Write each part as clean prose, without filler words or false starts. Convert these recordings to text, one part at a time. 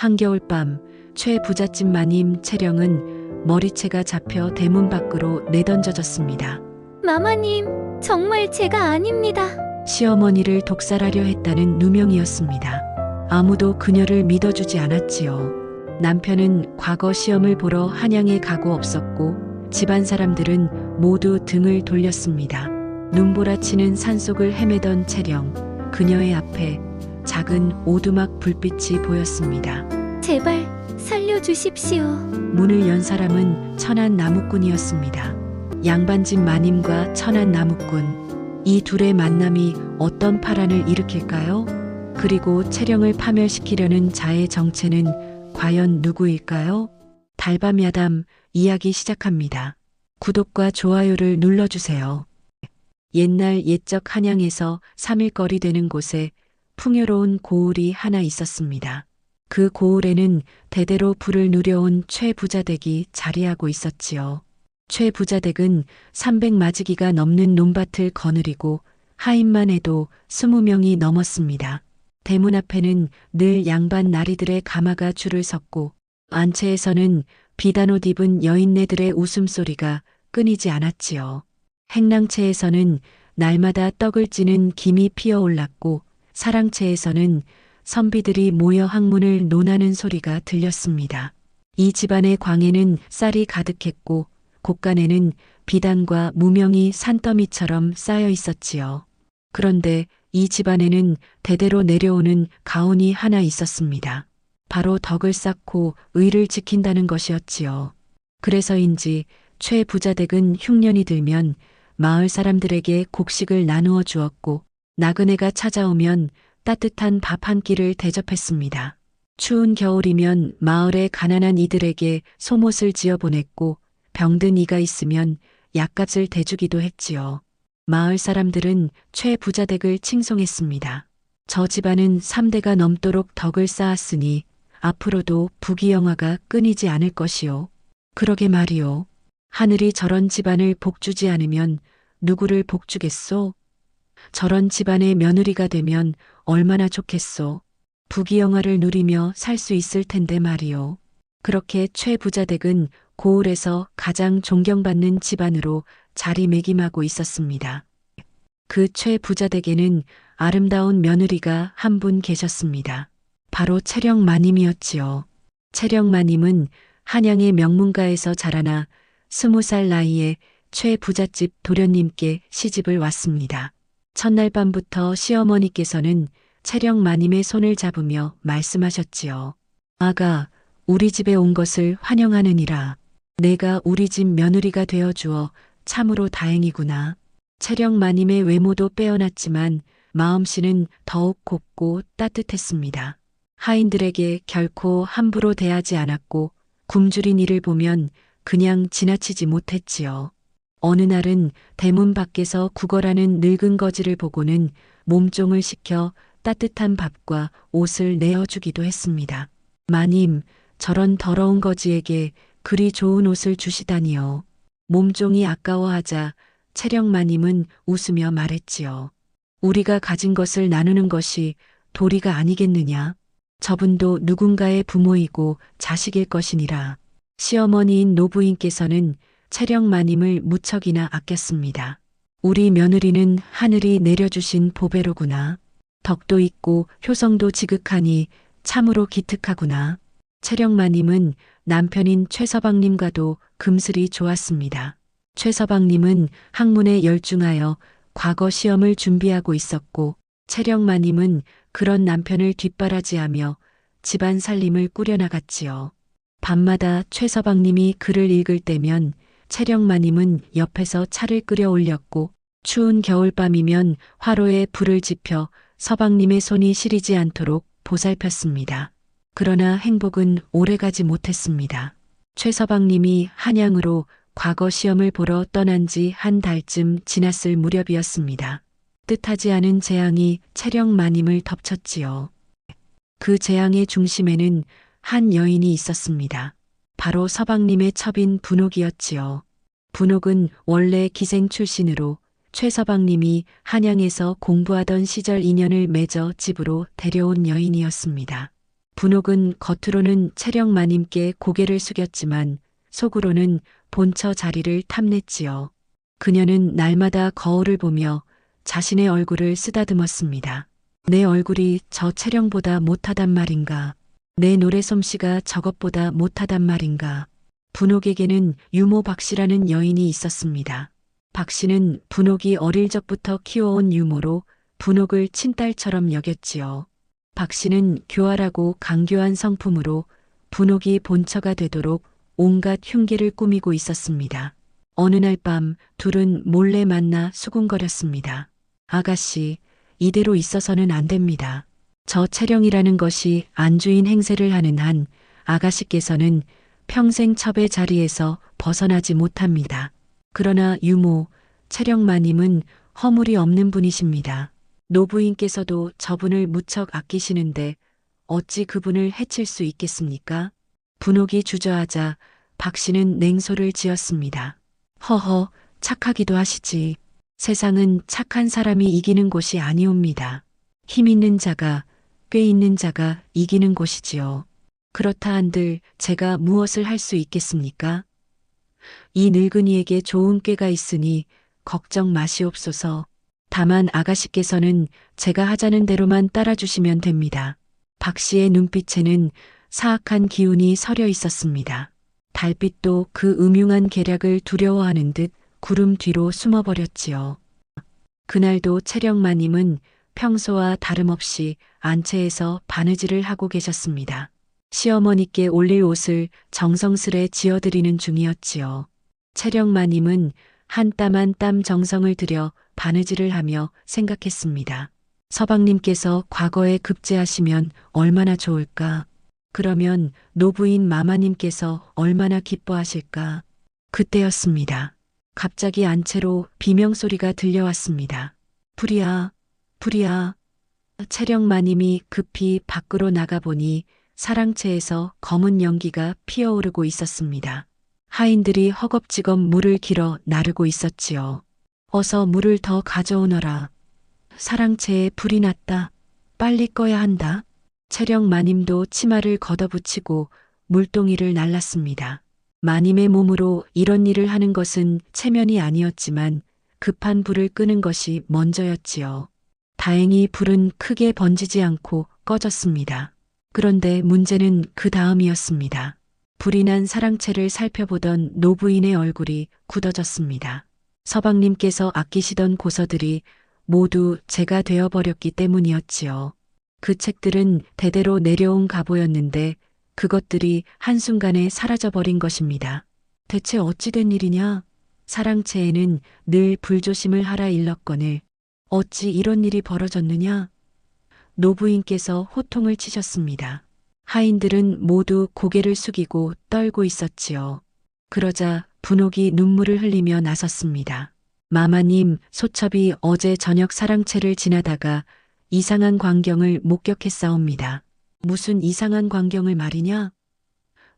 한겨울밤 최 부잣집 마님 채령은 머리채가 잡혀 대문 밖으로 내던져졌습니다. 마마님, 정말 제가 아닙니다. 시어머니를 독살하려 했다는 누명이었습니다. 아무도 그녀를 믿어주지 않았지요. 남편은 과거 시험을 보러 한양에 가고 없었고 집안 사람들은 모두 등을 돌렸습니다. 눈보라치는 산속을 헤매던 채령, 그녀의 앞에 작은 오두막 불빛이 보였습니다. 제발 살려주십시오. 문을 연 사람은 천안 나무꾼이었습니다. 양반집 마님과 천안 나무꾼, 이 둘의 만남이 어떤 파란을 일으킬까요? 그리고 채령을 파멸시키려는 자의 정체는 과연 누구일까요? 달밤 야담 이야기 시작합니다. 구독과 좋아요를 눌러주세요. 옛날 옛적 한양에서 3일거리 되는 곳에 풍요로운 고을이 하나 있었습니다. 그 고을에는 대대로 부를 누려온 최 부자댁이 자리하고 있었지요. 최 부자댁은 300마지기가 넘는 논밭을 거느리고 하인만 해도 20명이 넘었습니다. 대문 앞에는 늘 양반 나리들의 가마가 줄을 섰고 안채에서는 비단옷 입은 여인네들의 웃음소리가 끊이지 않았지요. 행랑채에서는 날마다 떡을 찌는 김이 피어올랐고 사랑채에서는 선비들이 모여 학문을 논하는 소리가 들렸습니다. 이 집안의 광에는 쌀이 가득했고 곳간에는 비단과 무명이 산더미처럼 쌓여 있었지요. 그런데 이 집안에는 대대로 내려오는 가훈이 하나 있었습니다. 바로 덕을 쌓고 의를 지킨다는 것이었지요. 그래서인지 최 부자댁은 흉년이 들면 마을 사람들에게 곡식을 나누어 주었고 나그네가 찾아오면 따뜻한 밥 한 끼를 대접했습니다. 추운 겨울이면 마을의 가난한 이들에게 소못을 지어 보냈고 병든 이가 있으면 약값을 대주기도 했지요. 마을 사람들은 최 부자댁을 칭송했습니다. 저 집안은 3대가 넘도록 덕을 쌓았으니 앞으로도 부귀영화가 끊이지 않을 것이요. 그러게 말이요. 하늘이 저런 집안을 복주지 않으면 누구를 복주겠소? 저런 집안의 며느리가 되면 얼마나 좋겠소. 부귀영화를 누리며 살 수 있을 텐데 말이요. 그렇게 최 부자댁은 고을에서 가장 존경받는 집안으로 자리매김하고 있었습니다. 그 최 부자댁에는 아름다운 며느리가 한 분 계셨습니다. 바로 채령 마님이었지요. 채령 마님은 한양의 명문가에서 자라나 20살 나이에 최 부잣집 도련님께 시집을 왔습니다. 첫날 밤부터 시어머니께서는 채령 마님의 손을 잡으며 말씀하셨지요. 아가, 우리 집에 온 것을 환영하느니라. 내가 우리 집 며느리가 되어주어 참으로 다행이구나. 채령 마님의 외모도 빼어났지만 마음씨는 더욱 곱고 따뜻했습니다. 하인들에게 결코 함부로 대하지 않았고 굶주린 이를 보면 그냥 지나치지 못했지요. 어느 날은 대문 밖에서 구걸하는 늙은 거지를 보고는 몸종을 시켜 따뜻한 밥과 옷을 내어주기도 했습니다. 마님, 저런 더러운 거지에게 그리 좋은 옷을 주시다니요. 몸종이 아까워하자 채령 마님은 웃으며 말했지요. 우리가 가진 것을 나누는 것이 도리가 아니겠느냐. 저분도 누군가의 부모이고 자식일 것이니라. 시어머니인 노부인께서는 채령 마님을 무척이나 아꼈습니다. 우리 며느리는 하늘이 내려주신 보배로구나. 덕도 있고 효성도 지극하니 참으로 기특하구나. 채령 마님은 남편인 최서방님과도 금슬이 좋았습니다. 최서방님은 학문에 열중하여 과거 시험을 준비하고 있었고 채령 마님은 그런 남편을 뒷바라지하며 집안 살림을 꾸려나갔지요. 밤마다 최서방님이 글을 읽을 때면 채령 마님은 옆에서 차를 끓여 올렸고 추운 겨울밤이면 화로에 불을 지펴 서방님의 손이 시리지 않도록 보살폈습니다. 그러나 행복은 오래가지 못했습니다. 최서방님이 한양으로 과거 시험을 보러 떠난 지 한 달쯤 지났을 무렵이었습니다. 뜻하지 않은 재앙이 채령 마님을 덮쳤지요. 그 재앙의 중심에는 한 여인이 있었습니다. 바로 서방님의 첩인 분옥이었지요. 분옥은 원래 기생 출신으로 최서방님이 한양에서 공부하던 시절 인연을 맺어 집으로 데려온 여인이었습니다. 분옥은 겉으로는 채령 마님께 고개를 숙였지만 속으로는 본처 자리를 탐냈지요. 그녀는 날마다 거울을 보며 자신의 얼굴을 쓰다듬었습니다. 내 얼굴이 저 채령보다 못하단 말인가? 내 노래 솜씨가 저것보다 못하단 말인가? 분옥에게는 유모 박씨라는 여인이 있었습니다. 박씨는 분옥이 어릴 적부터 키워온 유모로 분옥을 친딸처럼 여겼지요. 박씨는 교활하고 강교한 성품으로 분옥이 본처가 되도록 온갖 흉계를 꾸미고 있었습니다. 어느 날 밤 둘은 몰래 만나 수군거렸습니다. 아가씨, 이대로 있어서는 안 됩니다. 저 채령이라는 것이 안주인 행세를 하는 한 아가씨께서는 평생 첩의 자리에서 벗어나지 못합니다. 그러나 유모, 채령마님은 허물이 없는 분이십니다. 노부인께서도 저분을 무척 아끼시는데 어찌 그분을 해칠 수 있겠습니까? 분옥이 주저하자 박씨는 냉소를 지었습니다. 허허, 착하기도 하시지. 세상은 착한 사람이 이기는 곳이 아니옵니다. 힘 있는 자가, 꽤 있는 자가 이기는 곳이지요. 그렇다 한들 제가 무엇을 할 수 있겠습니까? 이 늙은이에게 좋은 꾀가 있으니 걱정 마시옵소서. 다만 아가씨께서는 제가 하자는 대로만 따라주시면 됩니다. 박씨의 눈빛에는 사악한 기운이 서려 있었습니다. 달빛도 그 음흉한 계략을 두려워하는 듯 구름 뒤로 숨어버렸지요. 그날도 채령마님은 평소와 다름없이 안채에서 바느질을 하고 계셨습니다. 시어머니께 올릴 옷을 정성스레 지어드리는 중이었지요. 채령마님은 한 땀 한 땀 정성을 들여 바느질을 하며 생각했습니다. 서방님께서 과거에 급제하시면 얼마나 좋을까? 그러면 노부인 마마님께서 얼마나 기뻐하실까? 그때였습니다. 갑자기 안채로 비명소리가 들려왔습니다. 불이야, 불이야. 채령마님이 급히 밖으로 나가보니 사랑채에서 검은 연기가 피어오르고 있었습니다. 하인들이 허겁지겁 물을 길어 나르고 있었지요. 어서 물을 더 가져오너라. 사랑채에 불이 났다. 빨리 꺼야 한다. 채령마님도 치마를 걷어붙이고 물동이를 날랐습니다. 마님의 몸으로 이런 일을 하는 것은 체면이 아니었지만 급한 불을 끄는 것이 먼저였지요. 다행히 불은 크게 번지지 않고 꺼졌습니다. 그런데 문제는 그 다음이었습니다. 불이 난 사랑채를 살펴보던 노부인의 얼굴이 굳어졌습니다. 서방님께서 아끼시던 고서들이 모두 제가 되어버렸기 때문이었지요. 그 책들은 대대로 내려온 가보였는데 그것들이 한순간에 사라져버린 것입니다. 대체 어찌된 일이냐? 사랑채에는 늘 불조심을 하라 일렀거늘 어찌 이런 일이 벌어졌느냐? 노부인께서 호통을 치셨습니다. 하인들은 모두 고개를 숙이고 떨고 있었지요. 그러자 분옥이 눈물을 흘리며 나섰습니다. 마마님, 소첩이 어제 저녁 사랑채를 지나다가 이상한 광경을 목격했사옵니다. 무슨 이상한 광경을 말이냐?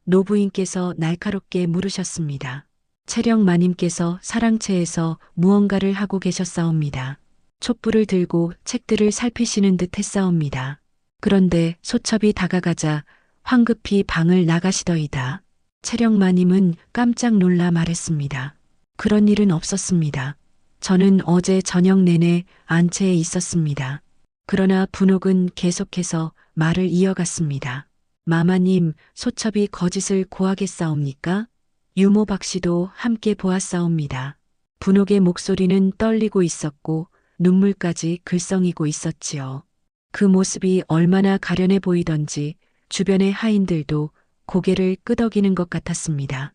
노부인께서 날카롭게 물으셨습니다. 채령마님께서 사랑채에서 무언가를 하고 계셨사옵니다. 촛불을 들고 책들을 살피시는 듯 했사옵니다. 그런데 소첩이 다가가자 황급히 방을 나가시더이다. 채령마님은 깜짝 놀라 말했습니다. 그런 일은 없었습니다. 저는 어제 저녁 내내 안채에 있었습니다. 그러나 분옥은 계속해서 말을 이어갔습니다. 마마님, 소첩이 거짓을 고하겠사옵니까? 유모 박씨도 함께 보았사옵니다. 분옥의 목소리는 떨리고 있었고 눈물까지 글썽이고 있었지요. 그 모습이 얼마나 가련해 보이던지 주변의 하인들도 고개를 끄덕이는 것 같았습니다.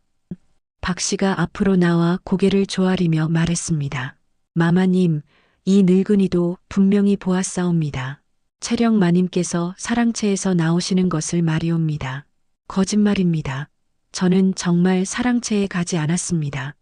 박씨가 앞으로 나와 고개를 조아리며 말했습니다. 마마님, 이 늙은이도 분명히 보았사옵니다. 채령마님께서 사랑채에서 나오시는 것을 말이옵니다. 거짓말입니다. 저는 정말 사랑채에 가지 않았습니다.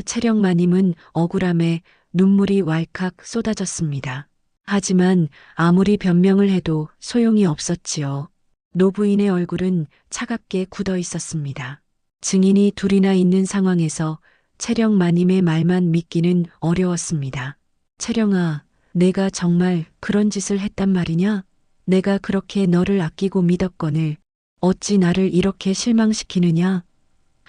채령마님은 억울함에 눈물이 왈칵 쏟아졌습니다. 하지만 아무리 변명을 해도 소용이 없었지요. 노부인의 얼굴은 차갑게 굳어 있었습니다. 증인이 둘이나 있는 상황에서 채령마님의 말만 믿기는 어려웠습니다. 채령아, 내가 정말 그런 짓을 했단 말이냐? 내가 그렇게 너를 아끼고 믿었거늘 어찌 나를 이렇게 실망시키느냐?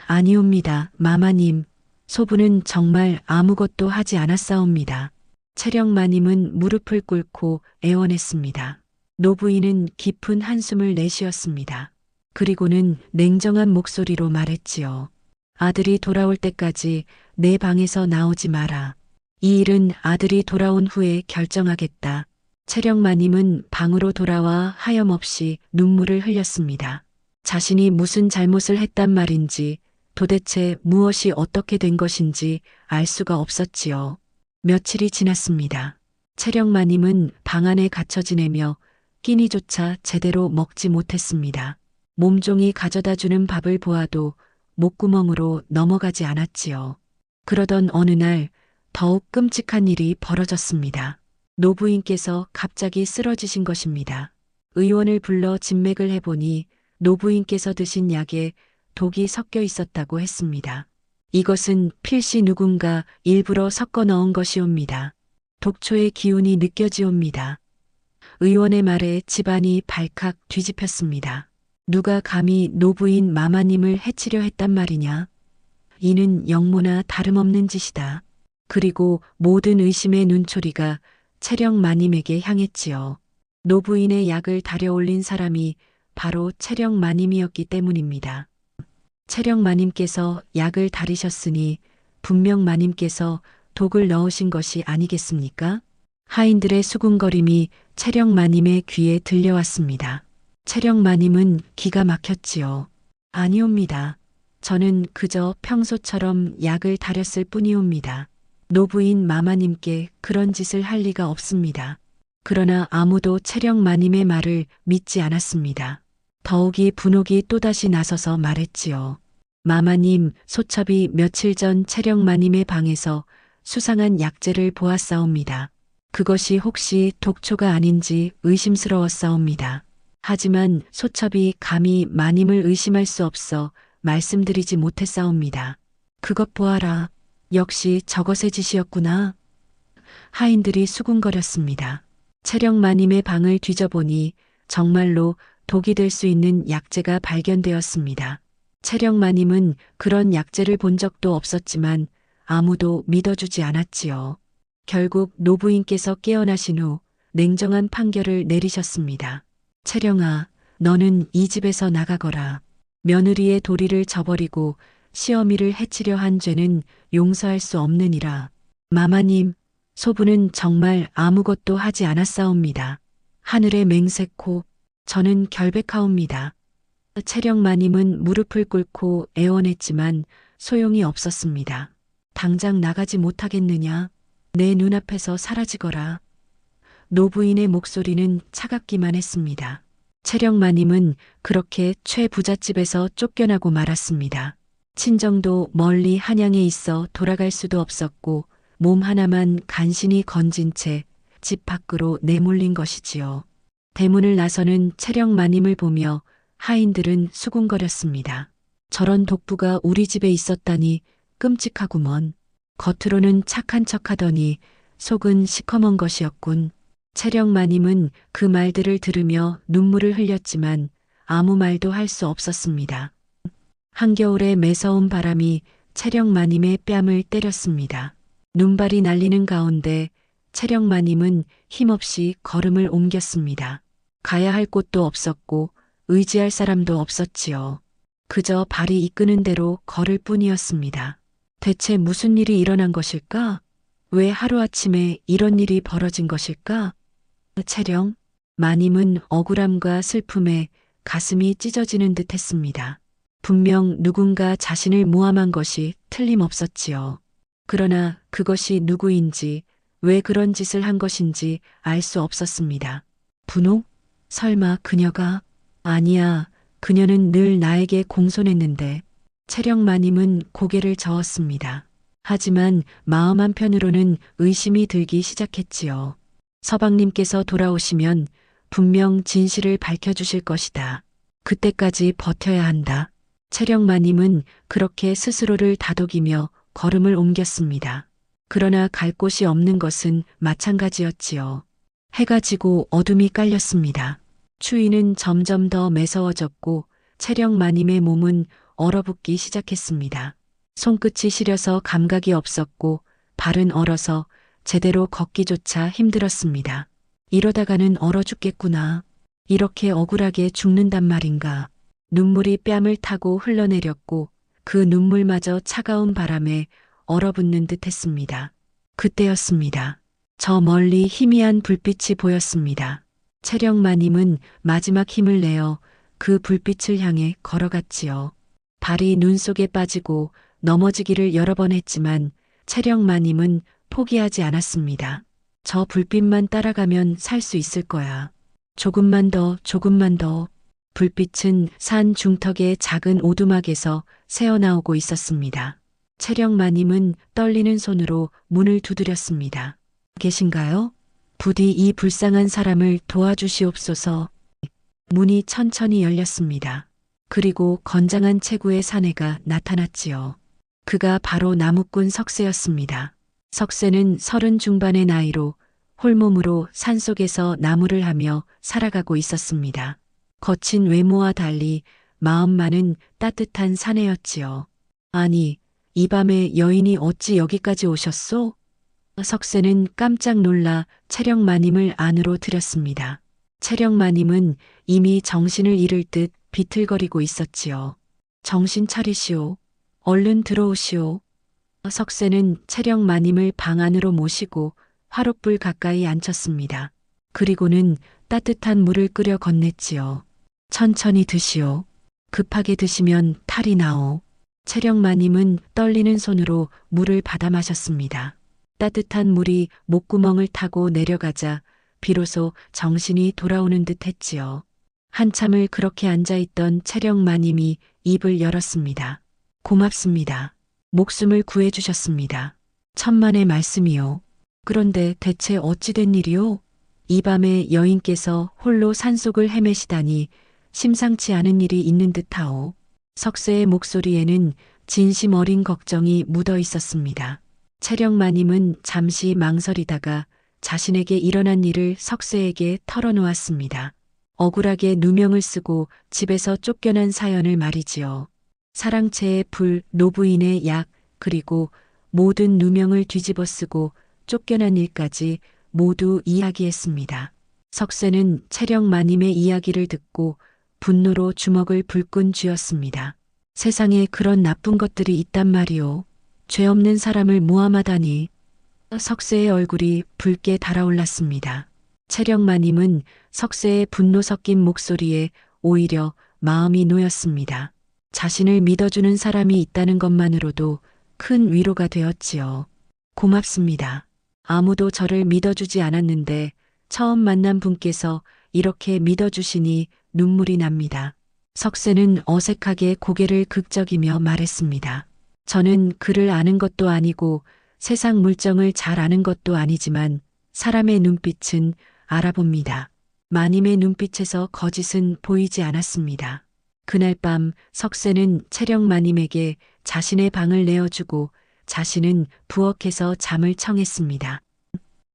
아니옵니다, 마마님. 소부는 정말 아무것도 하지 않았사옵니다. 채령마님은 무릎을 꿇고 애원했습니다. 노부인은 깊은 한숨을 내쉬었습니다. 그리고는 냉정한 목소리로 말했지요. 아들이 돌아올 때까지 내 방에서 나오지 마라. 이 일은 아들이 돌아온 후에 결정하겠다. 채령마님은 방으로 돌아와 하염없이 눈물을 흘렸습니다. 자신이 무슨 잘못을 했단 말인지, 도대체 무엇이 어떻게 된 것인지 알 수가 없었지요. 며칠이 지났습니다. 채령마님은 방 안에 갇혀 지내며 끼니조차 제대로 먹지 못했습니다. 몸종이 가져다 주는 밥을 보아도 목구멍으로 넘어가지 않았지요. 그러던 어느 날 더욱 끔찍한 일이 벌어졌습니다. 노부인께서 갑자기 쓰러지신 것입니다. 의원을 불러 진맥을 해보니 노부인께서 드신 약에 독이 섞여 있었다고 했습니다. 이것은 필시 누군가 일부러 섞어 넣은 것이옵니다. 독초의 기운이 느껴지옵니다. 의원의 말에 집안이 발칵 뒤집혔습니다. 누가 감히 노부인 마마님을 해치려 했단 말이냐? 이는 영모나 다름없는 짓이다. 그리고 모든 의심의 눈초리가 채령마님에게 향했지요. 노부인의 약을 달여올린 사람이 바로 채령마님이었기 때문입니다. 채령마님께서 약을 달이셨으니 분명 마님께서 독을 넣으신 것이 아니겠습니까? 하인들의 수군거림이 채령마님의 귀에 들려왔습니다. 채령마님은 기가 막혔지요. 아니옵니다. 저는 그저 평소처럼 약을 달였을 뿐이옵니다. 노부인 마마님께 그런 짓을 할 리가 없습니다. 그러나 아무도 채령마님의 말을 믿지 않았습니다. 더욱이 분옥이 또다시 나서서 말했지요. 마마님, 소첩이 며칠 전 채령마님의 방에서 수상한 약재를 보았사옵니다. 그것이 혹시 독초가 아닌지 의심스러웠사옵니다. 하지만 소첩이 감히 마님을 의심할 수 없어 말씀드리지 못했사옵니다. 그것 보아라. 역시 저것의 짓이었구나. 하인들이 수군거렸습니다. 채령마님의 방을 뒤져보니 정말로 독이 될 수 있는 약재가 발견되었습니다. 채령마님은 그런 약재를 본 적도 없었지만 아무도 믿어주지 않았지요. 결국 노부인께서 깨어나신 후 냉정한 판결을 내리셨습니다. 채령아, 너는 이 집에서 나가거라. 며느리의 도리를 저버리고 시어미를 해치려 한 죄는 용서할 수 없느니라. 마마님, 소부는 정말 아무것도 하지 않았사옵니다. 하늘의 맹세코, 저는 결백하옵니다. 채령마님은 무릎을 꿇고 애원했지만 소용이 없었습니다. 당장 나가지 못하겠느냐? 내 눈앞에서 사라지거라. 노부인의 목소리는 차갑기만 했습니다. 채령마님은 그렇게 최부잣집에서 쫓겨나고 말았습니다. 친정도 멀리 한양에 있어 돌아갈 수도 없었고 몸 하나만 간신히 건진 채 집 밖으로 내몰린 것이지요. 대문을 나서는 채령마님을 보며 하인들은 수군거렸습니다. 저런 독부가 우리 집에 있었다니 끔찍하구먼. 겉으로는 착한 척하더니 속은 시커먼 것이었군. 채령마님은 그 말들을 들으며 눈물을 흘렸지만 아무 말도 할 수 없었습니다. 한겨울의 매서운 바람이 채령마님의 뺨을 때렸습니다. 눈발이 날리는 가운데 채령마님은 힘없이 걸음을 옮겼습니다. 가야 할 곳도 없었고 의지할 사람도 없었지요. 그저 발이 이끄는 대로 걸을 뿐이었습니다. 대체 무슨 일이 일어난 것일까? 왜 하루아침에 이런 일이 벌어진 것일까? 채령, 마님은 억울함과 슬픔에 가슴이 찢어지는 듯 했습니다. 분명 누군가 자신을 모함한 것이 틀림없었지요. 그러나 그것이 누구인지 왜 그런 짓을 한 것인지 알 수 없었습니다. 분홍? 설마 그녀가? 아니야, 그녀는 늘 나에게 공손했는데. 채령마님은 고개를 저었습니다. 하지만 마음 한편으로는 의심이 들기 시작했지요. 서방님께서 돌아오시면 분명 진실을 밝혀주실 것이다. 그때까지 버텨야 한다. 채령마님은 그렇게 스스로를 다독이며 걸음을 옮겼습니다. 그러나 갈 곳이 없는 것은 마찬가지였지요. 해가 지고 어둠이 깔렸습니다. 추위는 점점 더 매서워졌고 채령마님의 몸은 얼어붙기 시작했습니다. 손끝이 시려서 감각이 없었고 발은 얼어서 제대로 걷기조차 힘들었습니다. 이러다가는 얼어 죽겠구나. 이렇게 억울하게 죽는단 말인가. 눈물이 뺨을 타고 흘러내렸고 그 눈물마저 차가운 바람에 얼어붙는 듯 했습니다. 그때였습니다. 저 멀리 희미한 불빛이 보였습니다. 채령마님은 마지막 힘을 내어 그 불빛을 향해 걸어갔지요. 발이 눈 속에 빠지고 넘어지기를 여러 번 했지만 채령마님은 포기하지 않았습니다. 저 불빛만 따라가면 살 수 있을 거야. 조금만 더, 조금만 더. 불빛은 산 중턱의 작은 오두막에서 새어나오고 있었습니다. 채령마님은 떨리는 손으로 문을 두드렸습니다. 계신가요? 부디 이 불쌍한 사람을 도와주시옵소서. 문이 천천히 열렸습니다. 그리고 건장한 체구의 사내가 나타났지요. 그가 바로 나무꾼 석쇠였습니다. 석쇠는 30 중반의 나이로 홀몸으로 산속에서 나무를 하며 살아가고 있었습니다. 거친 외모와 달리 마음만은 따뜻한 사내였지요. 아니, 이 밤에 여인이 어찌 여기까지 오셨소? 석쇠는 깜짝 놀라 채령마님을 안으로 들였습니다. 채령마님은 이미 정신을 잃을 듯 비틀거리고 있었지요. 정신 차리시오. 얼른 들어오시오. 석쇠는 채령마님을 방 안으로 모시고 화롯불 가까이 앉혔습니다. 그리고는 따뜻한 물을 끓여 건넸지요. 천천히 드시오. 급하게 드시면 탈이 나오. 채령마님은 떨리는 손으로 물을 받아 마셨습니다. 따뜻한 물이 목구멍을 타고 내려가자 비로소 정신이 돌아오는 듯 했지요. 한참을 그렇게 앉아있던 채령마님이 입을 열었습니다. 고맙습니다. 목숨을 구해주셨습니다. 천만의 말씀이요. 그런데 대체 어찌된 일이요? 이 밤에 여인께서 홀로 산속을 헤매시다니 심상치 않은 일이 있는 듯하오. 석쇠의 목소리에는 진심 어린 걱정이 묻어 있었습니다. 채령마님은 잠시 망설이다가 자신에게 일어난 일을 석쇠에게 털어놓았습니다. 억울하게 누명을 쓰고 집에서 쫓겨난 사연을 말이지요. 사랑채의 불, 노부인의 약, 그리고 모든 누명을 뒤집어 쓰고 쫓겨난 일까지 모두 이야기했습니다. 석쇠는 채령마님의 이야기를 듣고 분노로 주먹을 불끈 쥐었습니다. 세상에 그런 나쁜 것들이 있단 말이오. 죄 없는 사람을 모함하다니. 석쇠의 얼굴이 붉게 달아올랐습니다. 채령마님은 석쇠의 분노 섞인 목소리에 오히려 마음이 놓였습니다. 자신을 믿어주는 사람이 있다는 것만으로도 큰 위로가 되었지요. 고맙습니다. 아무도 저를 믿어주지 않았는데 처음 만난 분께서 이렇게 믿어주시니 눈물이 납니다. 석쇠는 어색하게 고개를 긁적이며 말했습니다. 저는 그를 아는 것도 아니고 세상 물정을 잘 아는 것도 아니지만 사람의 눈빛은 알아봅니다. 마님의 눈빛에서 거짓은 보이지 않았습니다. 그날 밤 석쇠는 채령마님에게 자신의 방을 내어주고 자신은 부엌에서 잠을 청했습니다.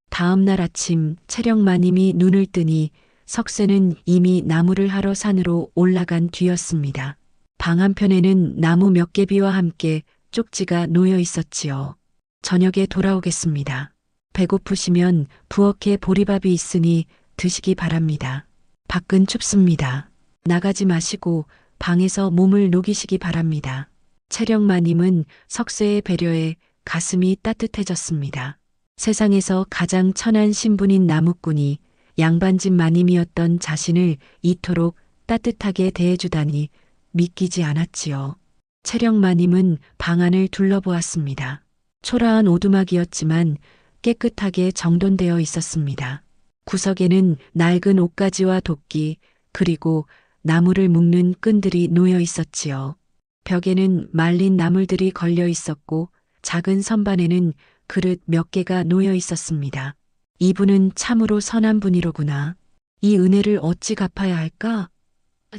다음 날 아침 채령마님이 눈을 뜨니 석쇠는 이미 나무를 하러 산으로 올라간 뒤였습니다. 방 한편에는 나무 몇 개비와 함께 쪽지가 놓여 있었지요. 저녁에 돌아오겠습니다. 배고프시면 부엌에 보리밥이 있으니 드시기 바랍니다. 밖은 춥습니다. 나가지 마시고 방에서 몸을 녹이시기 바랍니다. 채령마님은 석쇠의 배려에 가슴이 따뜻해졌습니다. 세상에서 가장 천한 신분인 나무꾼이 양반집 마님이었던 자신을 이토록 따뜻하게 대해주다니 믿기지 않았지요. 채령마님은 방 안을 둘러보았습니다. 초라한 오두막이었지만 깨끗하게 정돈되어 있었습니다. 구석에는 낡은 옷가지와 도끼 그리고 나무를 묶는 끈들이 놓여 있었지요. 벽에는 말린 나물들이 걸려 있었고 작은 선반에는 그릇 몇 개가 놓여 있었습니다. 이분은 참으로 선한 분이로구나. 이 은혜를 어찌 갚아야 할까?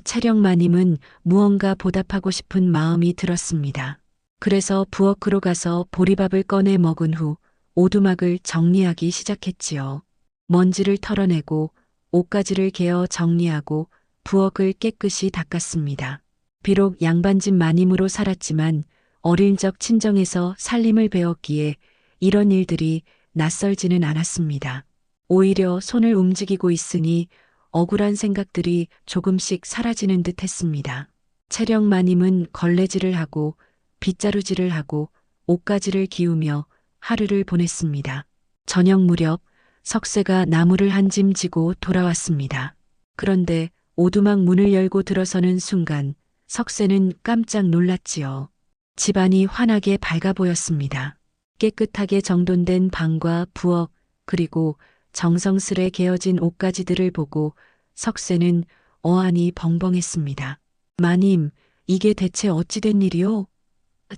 채령마님은 무언가 보답하고 싶은 마음이 들었습니다. 그래서 부엌으로 가서 보리밥을 꺼내 먹은 후 오두막을 정리하기 시작했지요. 먼지를 털어내고 옷가지를 개어 정리하고 부엌을 깨끗이 닦았습니다. 비록 양반집 마님으로 살았지만 어릴 적 친정에서 살림을 배웠기에 이런 일들이 낯설지는 않았습니다. 오히려 손을 움직이고 있으니 억울한 생각들이 조금씩 사라지는 듯 했습니다. 채령 마님은 걸레질을 하고 빗자루질을 하고 옷가지를 기우며 하루를 보냈습니다. 저녁 무렵 석쇠가 나무를 한 짐 지고 돌아왔습니다. 그런데 오두막 문을 열고 들어서는 순간 석쇠는 깜짝 놀랐지요. 집안이 환하게 밝아 보였습니다. 깨끗하게 정돈된 방과 부엌 그리고 정성스레 개어진 옷가지들을 보고 석쇠는 어안이 벙벙했습니다. 마님, 이게 대체 어찌된 일이오?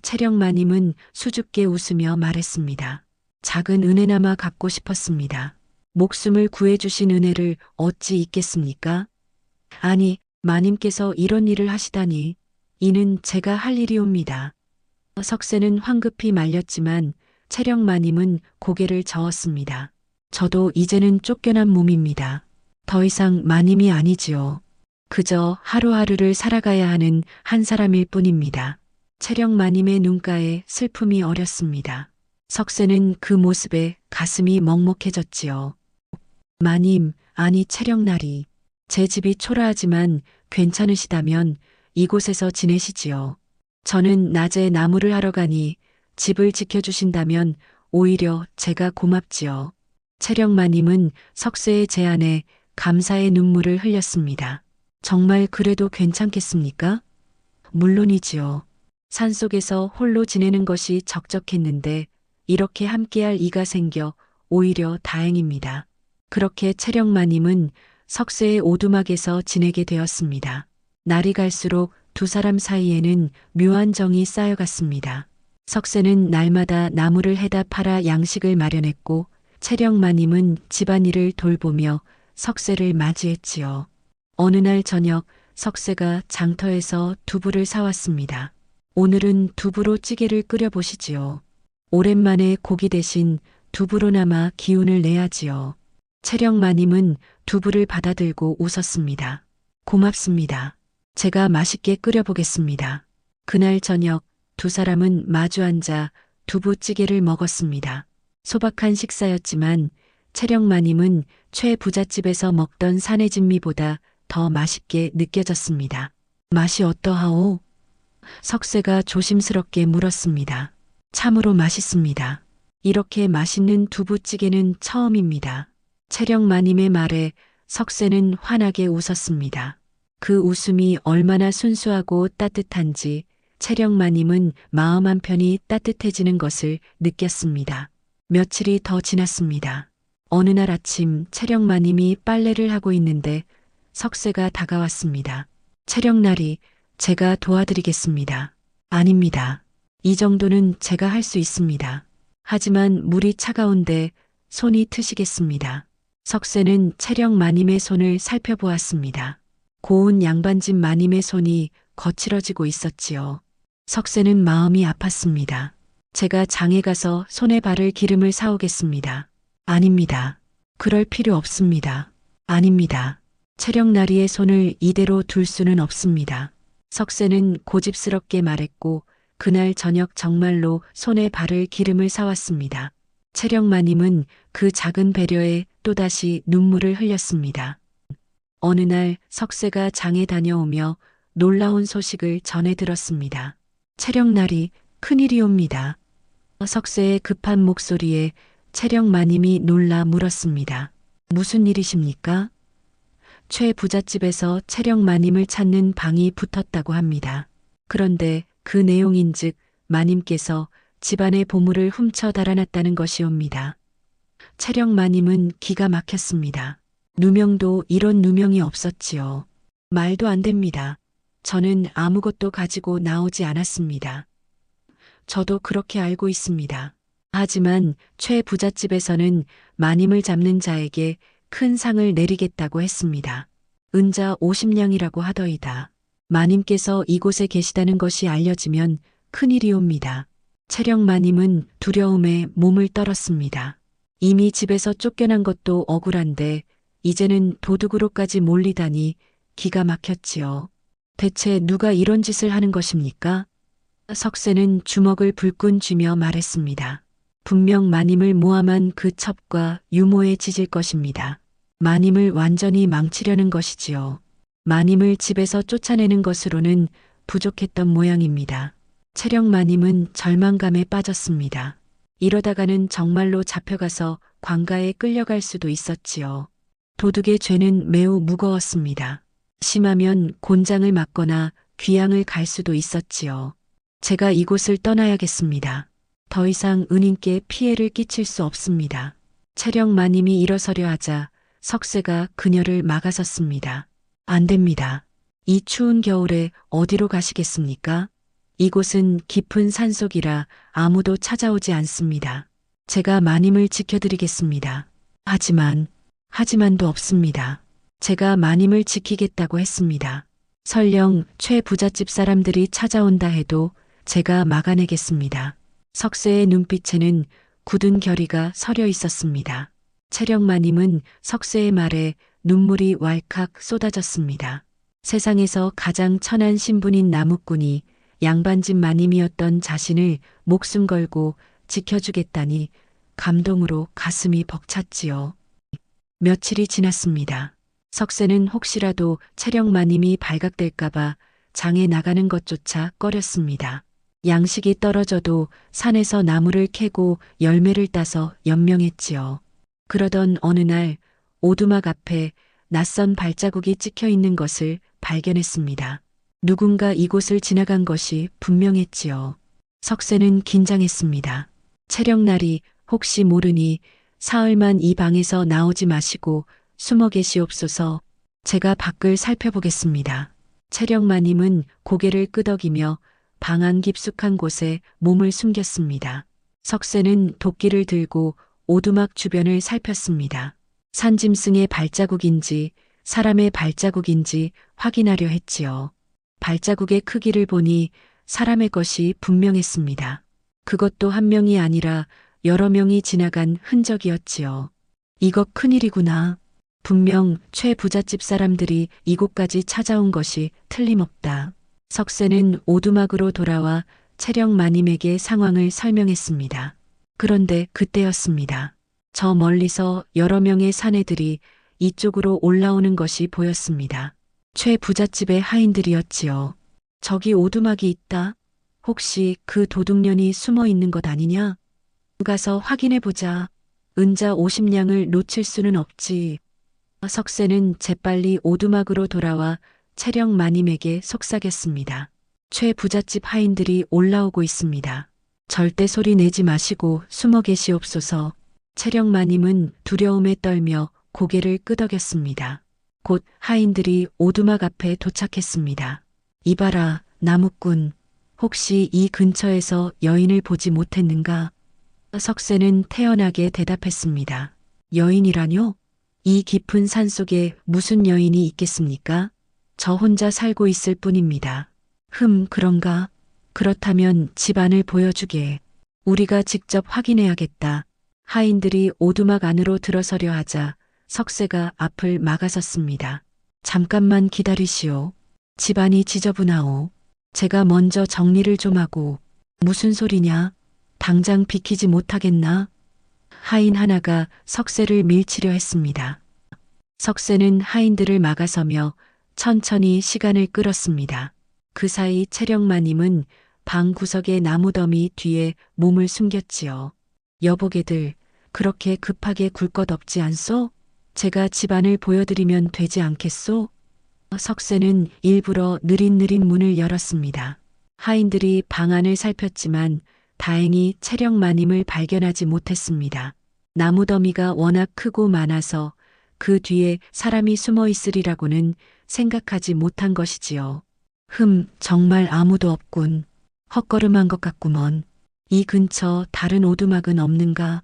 채령 마님은 수줍게 웃으며 말했습니다. 작은 은혜나마 갚고 싶었습니다. 목숨을 구해주신 은혜를 어찌 잊겠습니까? 아니, 마님께서 이런 일을 하시다니. 이는 제가 할 일이옵니다. 석쇠는 황급히 말렸지만 채령 마님은 고개를 저었습니다. 저도 이제는 쫓겨난 몸입니다. 더 이상 마님이 아니지요. 그저 하루하루를 살아가야 하는 한 사람일 뿐입니다. 채령 마님의 눈가에 슬픔이 어렸습니다. 석쇠는 그 모습에 가슴이 먹먹해졌지요. 마님, 아니 채령나리. 제 집이 초라하지만 괜찮으시다면 이곳에서 지내시지요. 저는 낮에 나무를 하러 가니 집을 지켜주신다면 오히려 제가 고맙지요. 채령 마님은 석쇠의 제안에 감사의 눈물을 흘렸습니다. 정말 그래도 괜찮겠습니까? 물론이지요. 산속에서 홀로 지내는 것이 적적했는데 이렇게 함께할 이가 생겨 오히려 다행입니다. 그렇게 채령 마님은 석쇠의 오두막에서 지내게 되었습니다. 날이 갈수록 두 사람 사이에는 묘한 정이 쌓여갔습니다. 석쇠는 날마다 나무를 해다 팔아 양식을 마련했고 채령 마님은 집안일을 돌보며 석쇠를 맞이했지요. 어느 날 저녁 석쇠가 장터에서 두부를 사왔습니다. 오늘은 두부로 찌개를 끓여보시지요. 오랜만에 고기 대신 두부로나마 기운을 내야지요. 채령 마님은 두부를 받아들고 웃었습니다. 고맙습니다. 제가 맛있게 끓여보겠습니다. 그날 저녁 두 사람은 마주 앉아 두부찌개를 먹었습니다. 소박한 식사였지만 채령 마님은 최 부잣집에서 먹던 사내진미보다 더 맛있게 느껴졌습니다. 맛이 어떠하오? 석쇠가 조심스럽게 물었습니다. 참으로 맛있습니다. 이렇게 맛있는 두부찌개는 처음입니다. 채령 마님의 말에 석쇠는 환하게 웃었습니다. 그 웃음이 얼마나 순수하고 따뜻한지 채령 마님은 마음 한편이 따뜻해지는 것을 느꼈습니다. 며칠이 더 지났습니다. 어느 날 아침 채령 마님이 빨래를 하고 있는데 석쇠가 다가왔습니다. 채령나리, 제가 도와드리겠습니다. 아닙니다. 이 정도는 제가 할 수 있습니다. 하지만 물이 차가운데 손이 트시겠습니다. 석쇠는 채령 마님의 손을 살펴보았습니다. 고운 양반집 마님의 손이 거칠어지고 있었지요. 석쇠는 마음이 아팠습니다. 제가 장에 가서 손에 바를 기름을 사오겠습니다. 아닙니다. 그럴 필요 없습니다. 아닙니다. 채령나리의 손을 이대로 둘 수는 없습니다. 석쇠는 고집스럽게 말했고 그날 저녁 정말로 손에 바를 기름을 사왔습니다. 채령 마님은 그 작은 배려에 또다시 눈물을 흘렸습니다. 어느 날 석쇠가 장에 다녀오며 놀라운 소식을 전해 들었습니다. 채령나리, 큰일이옵니다. 석쇠의 급한 목소리에 채령 마님이 놀라 물었습니다. 무슨 일이십니까? 최 부잣집에서 채령 마님을 찾는 방이 붙었다고 합니다. 그런데 그 내용인즉 마님께서 집안의 보물을 훔쳐 달아났다는 것이옵니다. 채령 마님은 기가 막혔습니다. 누명도 이런 누명이 없었지요. 말도 안 됩니다. 저는 아무것도 가지고 나오지 않았습니다. 저도 그렇게 알고 있습니다. 하지만 최 부잣집에서는 마님을 잡는 자에게 큰 상을 내리겠다고 했습니다. 은자 50냥이라고 하더이다. 마님께서 이곳에 계시다는 것이 알려지면 큰일이옵니다. 채령 마님은 두려움에 몸을 떨었습니다. 이미 집에서 쫓겨난 것도 억울한데 이제는 도둑으로까지 몰리다니 기가 막혔지요. 대체 누가 이런 짓을 하는 것입니까? 석쇠는 주먹을 불끈 쥐며 말했습니다. 분명 마님을 모함한 그 첩과 유모에 지질 것입니다. 마님을 완전히 망치려는 것이지요. 마님을 집에서 쫓아내는 것으로는 부족했던 모양입니다. 채령 마님은 절망감에 빠졌습니다. 이러다가는 정말로 잡혀가서 관가에 끌려갈 수도 있었지요. 도둑의 죄는 매우 무거웠습니다. 심하면 곤장을 맞거나 귀양을 갈 수도 있었지요. 제가 이곳을 떠나야겠습니다. 더 이상 은인께 피해를 끼칠 수 없습니다. 채령 마님이 일어서려 하자 석쇠가 그녀를 막아섰습니다. 안 됩니다. 이 추운 겨울에 어디로 가시겠습니까? 이곳은 깊은 산속이라 아무도 찾아오지 않습니다. 제가 마님을 지켜드리겠습니다. 하지만도 없습니다. 제가 마님을 지키겠다고 했습니다. 설령 최 부잣집 사람들이 찾아온다 해도 제가 막아내겠습니다. 석쇠의 눈빛에는 굳은 결의가 서려 있었습니다. 채령 마님은 석쇠의 말에 눈물이 왈칵 쏟아졌습니다. 세상에서 가장 천한 신분인 나무꾼이 양반집 마님이었던 자신을 목숨 걸고 지켜주겠다니 감동으로 가슴이 벅찼지요. 며칠이 지났습니다. 석쇠는 혹시라도 채령 마님이 발각될까봐 장에 나가는 것조차 꺼렸습니다. 양식이 떨어져도 산에서 나무를 캐고 열매를 따서 연명했지요. 그러던 어느 날 오두막 앞에 낯선 발자국이 찍혀 있는 것을 발견했습니다. 누군가 이곳을 지나간 것이 분명했지요. 석쇠는 긴장했습니다. 채령날이 혹시 모르니 사흘만 이 방에서 나오지 마시고 숨어 계시옵소서. 제가 밖을 살펴보겠습니다. 채령마님은 고개를 끄덕이며 방 안 깊숙한 곳에 몸을 숨겼습니다. 석쇠는 도끼를 들고 오두막 주변을 살폈습니다. 산짐승의 발자국인지 사람의 발자국인지 확인하려 했지요. 발자국의 크기를 보니 사람의 것이 분명했습니다. 그것도 한 명이 아니라 여러 명이 지나간 흔적이었지요. 이거 큰일이구나. 분명 최 부잣집 사람들이 이곳까지 찾아온 것이 틀림없다. 석쇠는 오두막으로 돌아와 채령 마님에게 상황을 설명했습니다. 그런데 그때였습니다. 저 멀리서 여러 명의 사내들이 이쪽으로 올라오는 것이 보였습니다. 최 부잣집의 하인들이었지요. 저기 오두막이 있다. 혹시 그 도둑년이 숨어 있는 것 아니냐? 가서 확인해 보자. 은자 50냥을 놓칠 수는 없지. 석쇠는 재빨리 오두막으로 돌아와 채령 마님에게 속삭였습니다. 최 부잣집 하인들이 올라오고 있습니다. 절대 소리 내지 마시고 숨어 계시옵소서. 채령 마님은 두려움에 떨며 고개를 끄덕였습니다. 곧 하인들이 오두막 앞에 도착했습니다. 이봐라, 나무꾼. 혹시 이 근처에서 여인을 보지 못했는가? 석쇠는 태연하게 대답했습니다. 여인이라뇨? 이 깊은 산속에 무슨 여인이 있겠습니까? 저 혼자 살고 있을 뿐입니다. 그런가? 그렇다면 집안을 보여주게. 우리가 직접 확인해야겠다. 하인들이 오두막 안으로 들어서려 하자 석쇠가 앞을 막아섰습니다. 잠깐만 기다리시오. 집안이 지저분하오. 제가 먼저 정리를 좀 하고. 무슨 소리냐? 당장 비키지 못하겠나? 하인 하나가 석쇠를 밀치려 했습니다. 석쇠는 하인들을 막아서며 천천히 시간을 끌었습니다. 그 사이 채령마님은 방 구석의 나무더미 뒤에 몸을 숨겼지요. 여보게들, 그렇게 급하게 굴 것 없지 않소? 제가 집안을 보여드리면 되지 않겠소? 석쇠는 일부러 느릿느릿 문을 열었습니다. 하인들이 방 안을 살폈지만 다행히 채령마님을 발견하지 못했습니다. 나무더미가 워낙 크고 많아서 그 뒤에 사람이 숨어 있으리라고는 생각하지 못한 것이지요. 정말 아무도 없군. 헛걸음한 것 같구먼. 이 근처 다른 오두막은 없는가?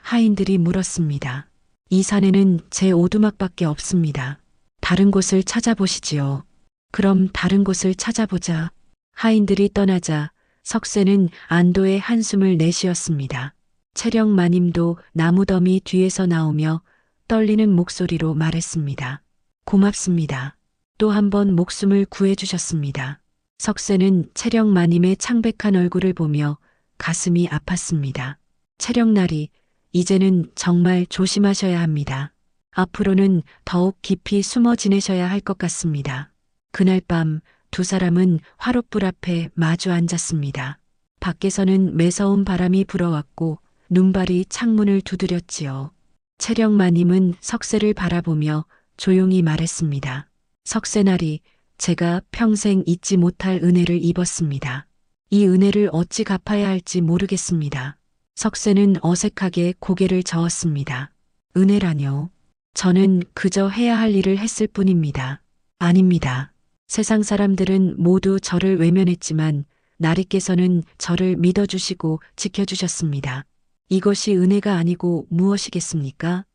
하인들이 물었습니다. 이 산에는 제 오두막밖에 없습니다. 다른 곳을 찾아보시지요. 그럼 다른 곳을 찾아보자. 하인들이 떠나자 석쇠는 안도의 한숨을 내쉬었습니다. 채령마님도 나무더미 뒤에서 나오며 떨리는 목소리로 말했습니다. 고맙습니다. 또 한 번 목숨을 구해주셨습니다. 석세는 채령마님의 창백한 얼굴을 보며 가슴이 아팠습니다. 채령나리, 이제는 정말 조심하셔야 합니다. 앞으로는 더욱 깊이 숨어 지내셔야 할 것 같습니다. 그날 밤 두 사람은 화롯불 앞에 마주 앉았습니다. 밖에서는 매서운 바람이 불어왔고 눈발이 창문을 두드렸지요. 채령마님은 석세를 바라보며 조용히 말했습니다. 석세나리, 제가 평생 잊지 못할 은혜를 입었습니다. 이 은혜를 어찌 갚아야 할지 모르겠습니다. 석세는 어색하게 고개를 저었습니다. 은혜라뇨. 저는 그저 해야 할 일을 했을 뿐입니다. 아닙니다. 세상 사람들은 모두 저를 외면했지만 나리께서는 저를 믿어주시고 지켜주셨습니다. 이것이 은혜가 아니고 무엇이겠습니까?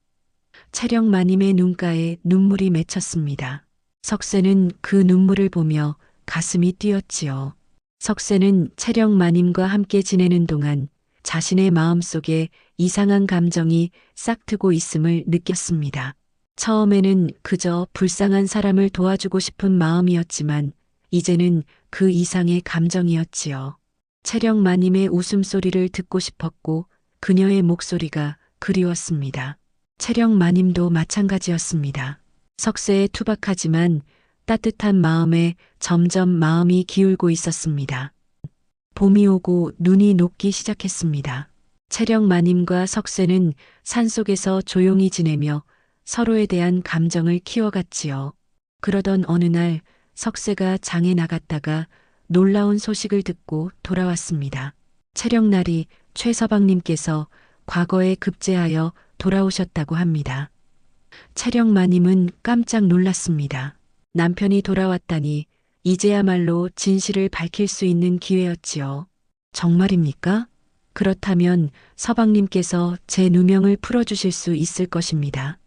채령마님의 눈가에 눈물이 맺혔습니다. 석세는 그 눈물을 보며 가슴이 뛰었지요. 석세는 채령마님과 함께 지내는 동안 자신의 마음속에 이상한 감정이 싹트고 있음을 느꼈습니다. 처음에는 그저 불쌍한 사람을 도와주고 싶은 마음이었지만 이제는 그 이상의 감정이었지요. 채령마님의 웃음소리를 듣고 싶었고 그녀의 목소리가 그리웠습니다. 채령마님도 마찬가지였습니다. 석세의 투박하지만 따뜻한 마음에 점점 마음이 기울고 있었습니다. 봄이 오고 눈이 녹기 시작했습니다. 채령마님과 석세는 산속에서 조용히 지내며 서로에 대한 감정을 키워갔지요. 그러던 어느 날 석세가 장에 나갔다가 놀라운 소식을 듣고 돌아왔습니다. 채령날이 최서방님께서 과거에 급제하여 돌아오셨다고 합니다. 채령마님은 깜짝 놀랐습니다. 남편이 돌아왔다니 이제야말로 진실을 밝힐 수 있는 기회였지요. 정말입니까? 그렇다면 서방님께서 제 누명을 풀어주실 수 있을 것입니다.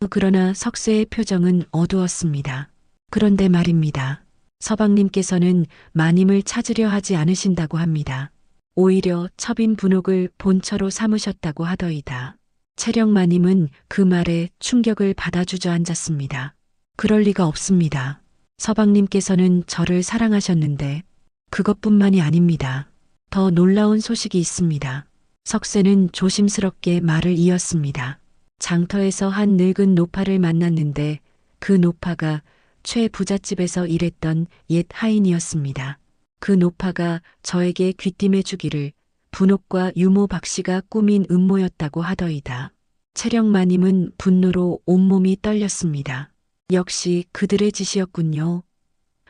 그러나 석세의 표정은 어두웠습니다. 그런데 말입니다. 서방님께서는 마님을 찾으려 하지 않으신다고 합니다. 오히려 첩인 분옥을 본처로 삼으셨다고 하더이다. 채령마님은 그 말에 충격을 받아 주저앉았습니다. 그럴 리가 없습니다. 서방님께서는 저를 사랑하셨는데 그것뿐만이 아닙니다. 더 놀라운 소식이 있습니다. 석세는 조심스럽게 말을 이었습니다. 장터에서 한 늙은 노파를 만났는데 그 노파가 최 부잣집에서 일했던 옛 하인이었습니다. 그 노파가 저에게 귀띔해 주기를 분옥과 유모 박씨가 꾸민 음모였다고 하더이다. 채령마님은 분노로 온몸이 떨렸습니다. 역시 그들의 짓이었군요.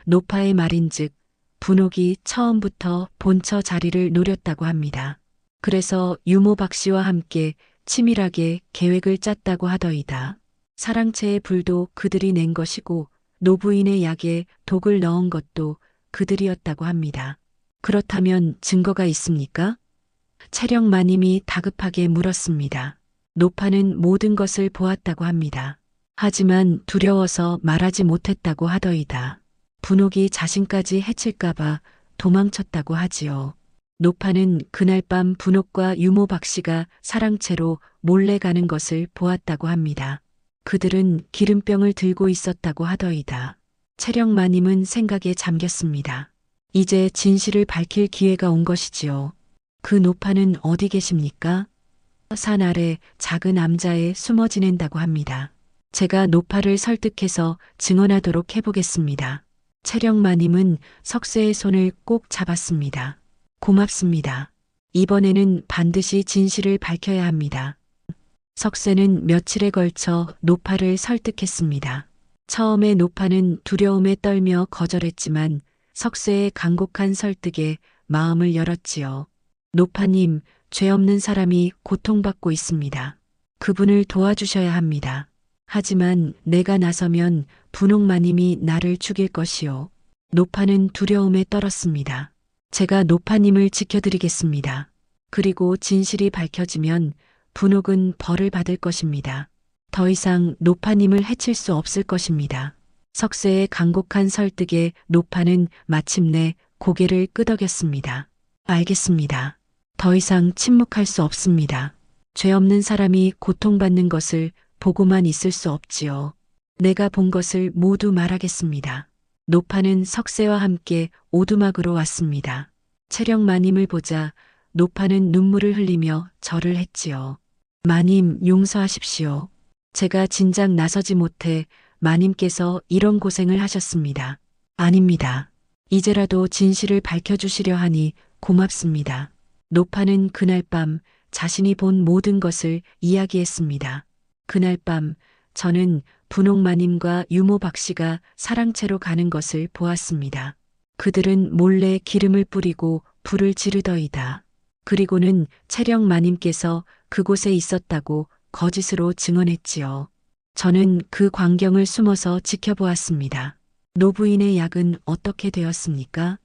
노파의 말인즉 분옥이 처음부터 본처 자리를 노렸다고 합니다. 그래서 유모 박씨와 함께 치밀하게 계획을 짰다고 하더이다. 사랑채의 불도 그들이 낸 것이고 노부인의 약에 독을 넣은 것도 그들이었다고 합니다. 그렇다면 증거가 있습니까? 채령마님이 다급하게 물었습니다. 노파는 모든 것을 보았다고 합니다. 하지만 두려워서 말하지 못했다고 하더이다. 분옥이 자신까지 해칠까봐 도망쳤다고 하지요. 노파는 그날 밤 분옥과 유모 박씨가 사랑채로 몰래 가는 것을 보았다고 합니다. 그들은 기름병을 들고 있었다고 하더이다. 채령마님은 생각에 잠겼습니다. 이제 진실을 밝힐 기회가 온 것이지요. 그 노파는 어디 계십니까? 산 아래 작은 암자에 숨어 지낸다고 합니다. 제가 노파를 설득해서 증언하도록 해보겠습니다. 채령마님은 석세의 손을 꼭 잡았습니다. 고맙습니다. 이번에는 반드시 진실을 밝혀야 합니다. 석세는 며칠에 걸쳐 노파를 설득했습니다. 처음에 노파는 두려움에 떨며 거절했지만 석세의 간곡한 설득에 마음을 열었지요. 노파님, 죄 없는 사람이 고통받고 있습니다. 그분을 도와주셔야 합니다. 하지만 내가 나서면 분옥마님이 나를 죽일 것이요. 노파는 두려움에 떨었습니다. 제가 노파님을 지켜드리겠습니다. 그리고 진실이 밝혀지면 분옥은 벌을 받을 것입니다. 더 이상 노파님을 해칠 수 없을 것입니다. 석세의 간곡한 설득에 노파는 마침내 고개를 끄덕였습니다. 알겠습니다. 더 이상 침묵할 수 없습니다. 죄 없는 사람이 고통받는 것을 보고만 있을 수 없지요. 내가 본 것을 모두 말하겠습니다. 노파는 석쇠와 함께 오두막으로 왔습니다. 채령 마님을 보자 노파는 눈물을 흘리며 절을 했지요. 마님 용서하십시오. 제가 진작 나서지 못해 마님께서 이런 고생을 하셨습니다. 아닙니다. 이제라도 진실을 밝혀주시려 하니 고맙습니다. 노파는 그날 밤 자신이 본 모든 것을 이야기했습니다. 그날 밤 저는 분홍 마님과 유모 박씨가 사랑채로 가는 것을 보았습니다. 그들은 몰래 기름을 뿌리고 불을 지르더이다. 그리고는 채령 마님께서 그곳에 있었다고 거짓으로 증언했지요. 저는 그 광경을 숨어서 지켜보았습니다. 노부인의 약은 어떻게 되었습니까?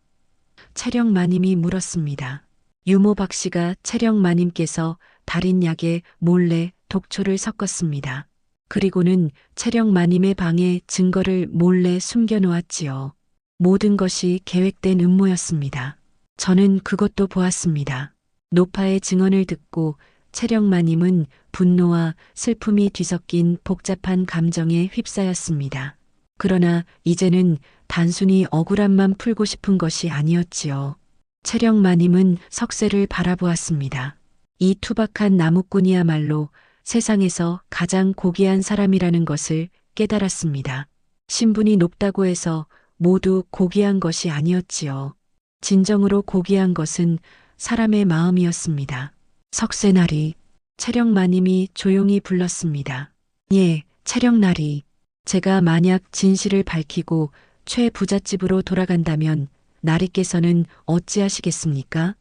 채령 마님이 물었습니다. 유모 박씨가 채령 마님께서 달인 약에 몰래 독초를 섞었습니다. 그리고는 채령 마님의 방에 증거를 몰래 숨겨놓았지요. 모든 것이 계획된 음모였습니다. 저는 그것도 보았습니다. 노파의 증언을 듣고 채령 마님은 분노와 슬픔이 뒤섞인 복잡한 감정에 휩싸였습니다. 그러나 이제는 단순히 억울함만 풀고 싶은 것이 아니었지요. 채령 마님은 석쇠를 바라보았습니다. 이 투박한 나무꾼이야말로 세상에서 가장 고귀한 사람이라는 것을 깨달았습니다. 신분이 높다고 해서 모두 고귀한 것이 아니었지요. 진정으로 고귀한 것은 사람의 마음이었습니다. 석쇠나리, 채령마님이 조용히 불렀습니다. 예, 채령나리. 제가 만약 진실을 밝히고 최부잣집으로 돌아간다면 나리께서는 어찌하시겠습니까?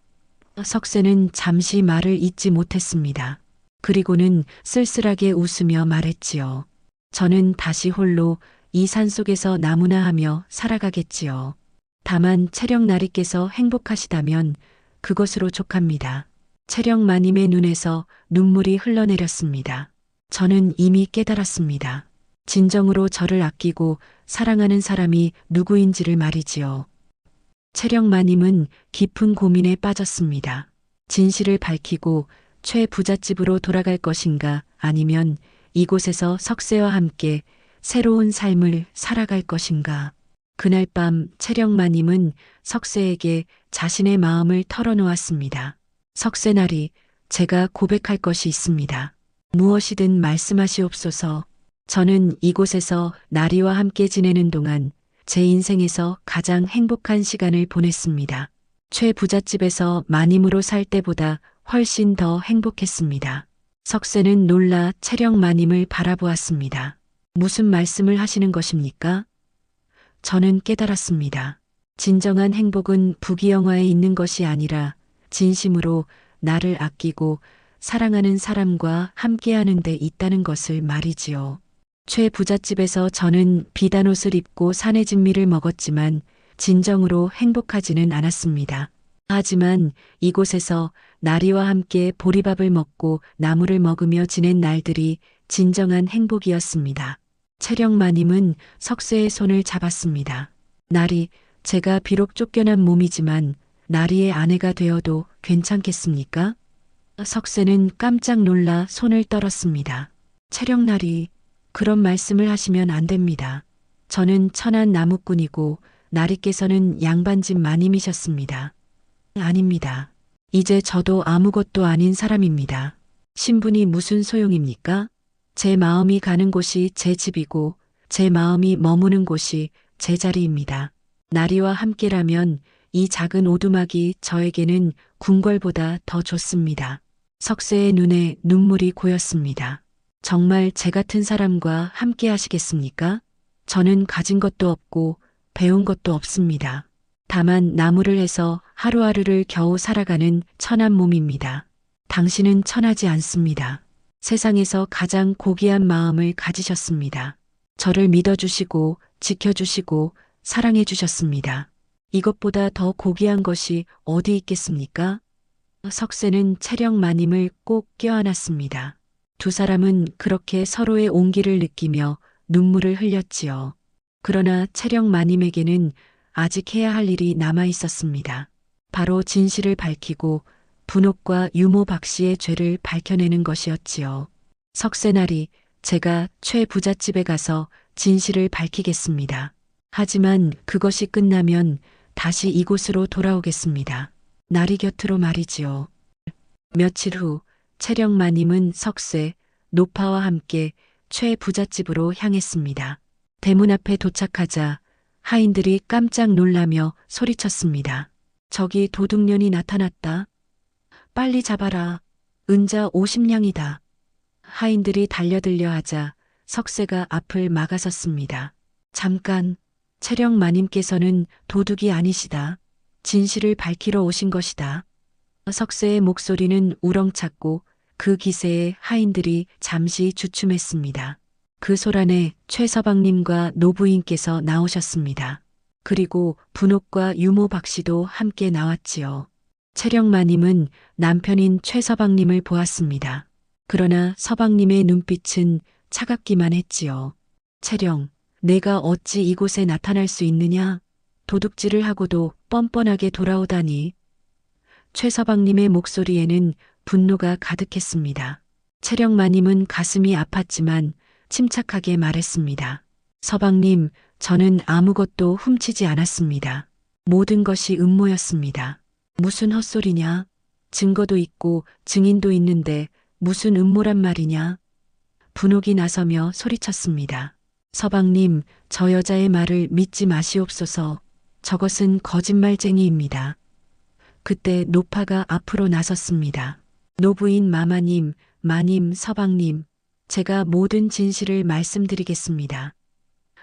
석쇠는 잠시 말을 잇지 못했습니다. 그리고는 쓸쓸하게 웃으며 말했지요. 저는 다시 홀로 이 산속에서 나무나 하며 살아가겠지요. 다만 채령나리께서 행복하시다면 그것으로 족합니다. 채령마님의 눈에서 눈물이 흘러내렸습니다. 저는 이미 깨달았습니다. 진정으로 저를 아끼고 사랑하는 사람이 누구인지를 말이지요. 채령마님은 깊은 고민에 빠졌습니다. 진실을 밝히고 최부잣집으로 돌아갈 것인가 아니면 이곳에서 석쇠와 함께 새로운 삶을 살아갈 것인가. 그날 밤 채령마님은 석쇠에게 자신의 마음을 털어놓았습니다. 석쇠나리, 제가 고백할 것이 있습니다. 무엇이든 말씀하시옵소서. 저는 이곳에서 나리와 함께 지내는 동안 제 인생에서 가장 행복한 시간을 보냈습니다. 최부잣집에서 마님으로 살 때보다 훨씬 더 행복했습니다. 석쇠는 놀라 채령마님을 바라보았습니다. 무슨 말씀을 하시는 것입니까? 저는 깨달았습니다. 진정한 행복은 부귀영화에 있는 것이 아니라 진심으로 나를 아끼고 사랑하는 사람과 함께하는 데 있다는 것을 말이지요. 최부잣집에서 저는 비단 옷을 입고 산의 진미를 먹었지만 진정으로 행복하지는 않았습니다. 하지만 이곳에서 나리와 함께 보리밥을 먹고 나무를 먹으며 지낸 날들이 진정한 행복이었습니다. 채령마님은 석쇠의 손을 잡았습니다. 나리, 제가 비록 쫓겨난 몸이지만 나리의 아내가 되어도 괜찮겠습니까? 석쇠는 깜짝 놀라 손을 떨었습니다. 채령나리, 그런 말씀을 하시면 안 됩니다. 저는 천한 나무꾼이고 나리께서는 양반집 마님이셨습니다. 아닙니다. 이제 저도 아무것도 아닌 사람입니다. 신분이 무슨 소용입니까? 제 마음이 가는 곳이 제 집이고 제 마음이 머무는 곳이 제 자리입니다. 나리와 함께라면 이 작은 오두막이 저에게는 궁궐보다 더 좋습니다. 석쇠의 눈에 눈물이 고였습니다. 정말 제 같은 사람과 함께 하시겠습니까? 저는 가진 것도 없고 배운 것도 없습니다. 다만 나무를 해서 하루하루를 겨우 살아가는 천한 몸입니다. 당신은 천하지 않습니다. 세상에서 가장 고귀한 마음을 가지셨습니다. 저를 믿어주시고 지켜주시고 사랑해주셨습니다. 이것보다 더 고귀한 것이 어디 있겠습니까? 석쇠는 채령마님을 꼭 껴안았습니다. 두 사람은 그렇게 서로의 온기를 느끼며 눈물을 흘렸지요. 그러나 채령마님에게는 아직 해야 할 일이 남아 있었습니다. 바로 진실을 밝히고 분옥과 유모 박씨의 죄를 밝혀내는 것이었지요. 석쇠나리, 제가 최 부잣집에 가서 진실을 밝히겠습니다. 하지만 그것이 끝나면 다시 이곳으로 돌아오겠습니다. 나리 곁으로 말이지요. 며칠 후 채령 마님은 석쇠, 노파와 함께 최 부잣집으로 향했습니다. 대문 앞에 도착하자 하인들이 깜짝 놀라며 소리쳤습니다. 저기 도둑년이 나타났다. 빨리 잡아라. 은자 50냥이다. 하인들이 달려들려 하자 석쇠가 앞을 막아섰습니다. 잠깐, 채령 마님께서는 도둑이 아니시다. 진실을 밝히러 오신 것이다. 석쇠의 목소리는 우렁찼고 그 기세에 하인들이 잠시 주춤했습니다. 그 소란에 최서방님과 노부인께서 나오셨습니다. 그리고 분옥과 유모 박씨도 함께 나왔지요. 채령 마님은 남편인 최서방님을 보았습니다. 그러나 서방님의 눈빛은 차갑기만 했지요. 채령, 내가 어찌 이곳에 나타날 수 있느냐? 도둑질을 하고도 뻔뻔하게 돌아오다니. 최서방님의 목소리에는 분노가 가득했습니다. 채령 마님은 가슴이 아팠지만 침착하게 말했습니다. 서방님, 저는 아무것도 훔치지 않았습니다. 모든 것이 음모였습니다. 무슨 헛소리냐? 증거도 있고 증인도 있는데 무슨 음모란 말이냐? 분옥이 나서며 소리쳤습니다. 서방님, 저 여자의 말을 믿지 마시옵소서. 저것은 거짓말쟁이입니다. 그때 노파가 앞으로 나섰습니다. 노부인 마마님, 마님, 서방님, 제가 모든 진실을 말씀드리겠습니다.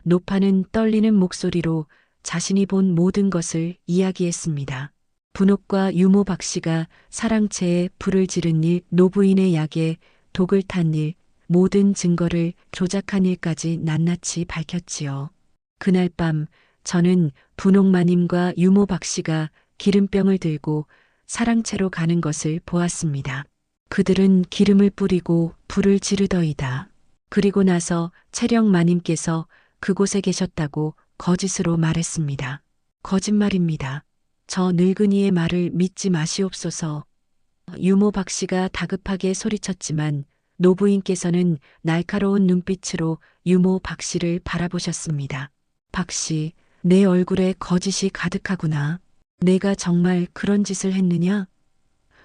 노파는 떨리는 목소리로 자신이 본 모든 것을 이야기했습니다. 분옥과 유모 박씨가 사랑채에 불을 지른 일, 노부인의 약에 독을 탄 일, 모든 증거를 조작한 일까지 낱낱이 밝혔지요. 그날 밤 저는 분옥마님과 유모 박씨가 기름병을 들고 사랑채로 가는 것을 보았습니다. 그들은 기름을 뿌리고 불을 지르더이다. 그리고 나서 채령 마님께서 그곳에 계셨다고 거짓으로 말했습니다. 거짓말입니다. 저 늙은이의 말을 믿지 마시옵소서. 유모 박씨가 다급하게 소리쳤지만 노부인께서는 날카로운 눈빛으로 유모 박씨를 바라보셨습니다. 박씨, 내 얼굴에 거짓이 가득하구나. 내가 정말 그런 짓을 했느냐?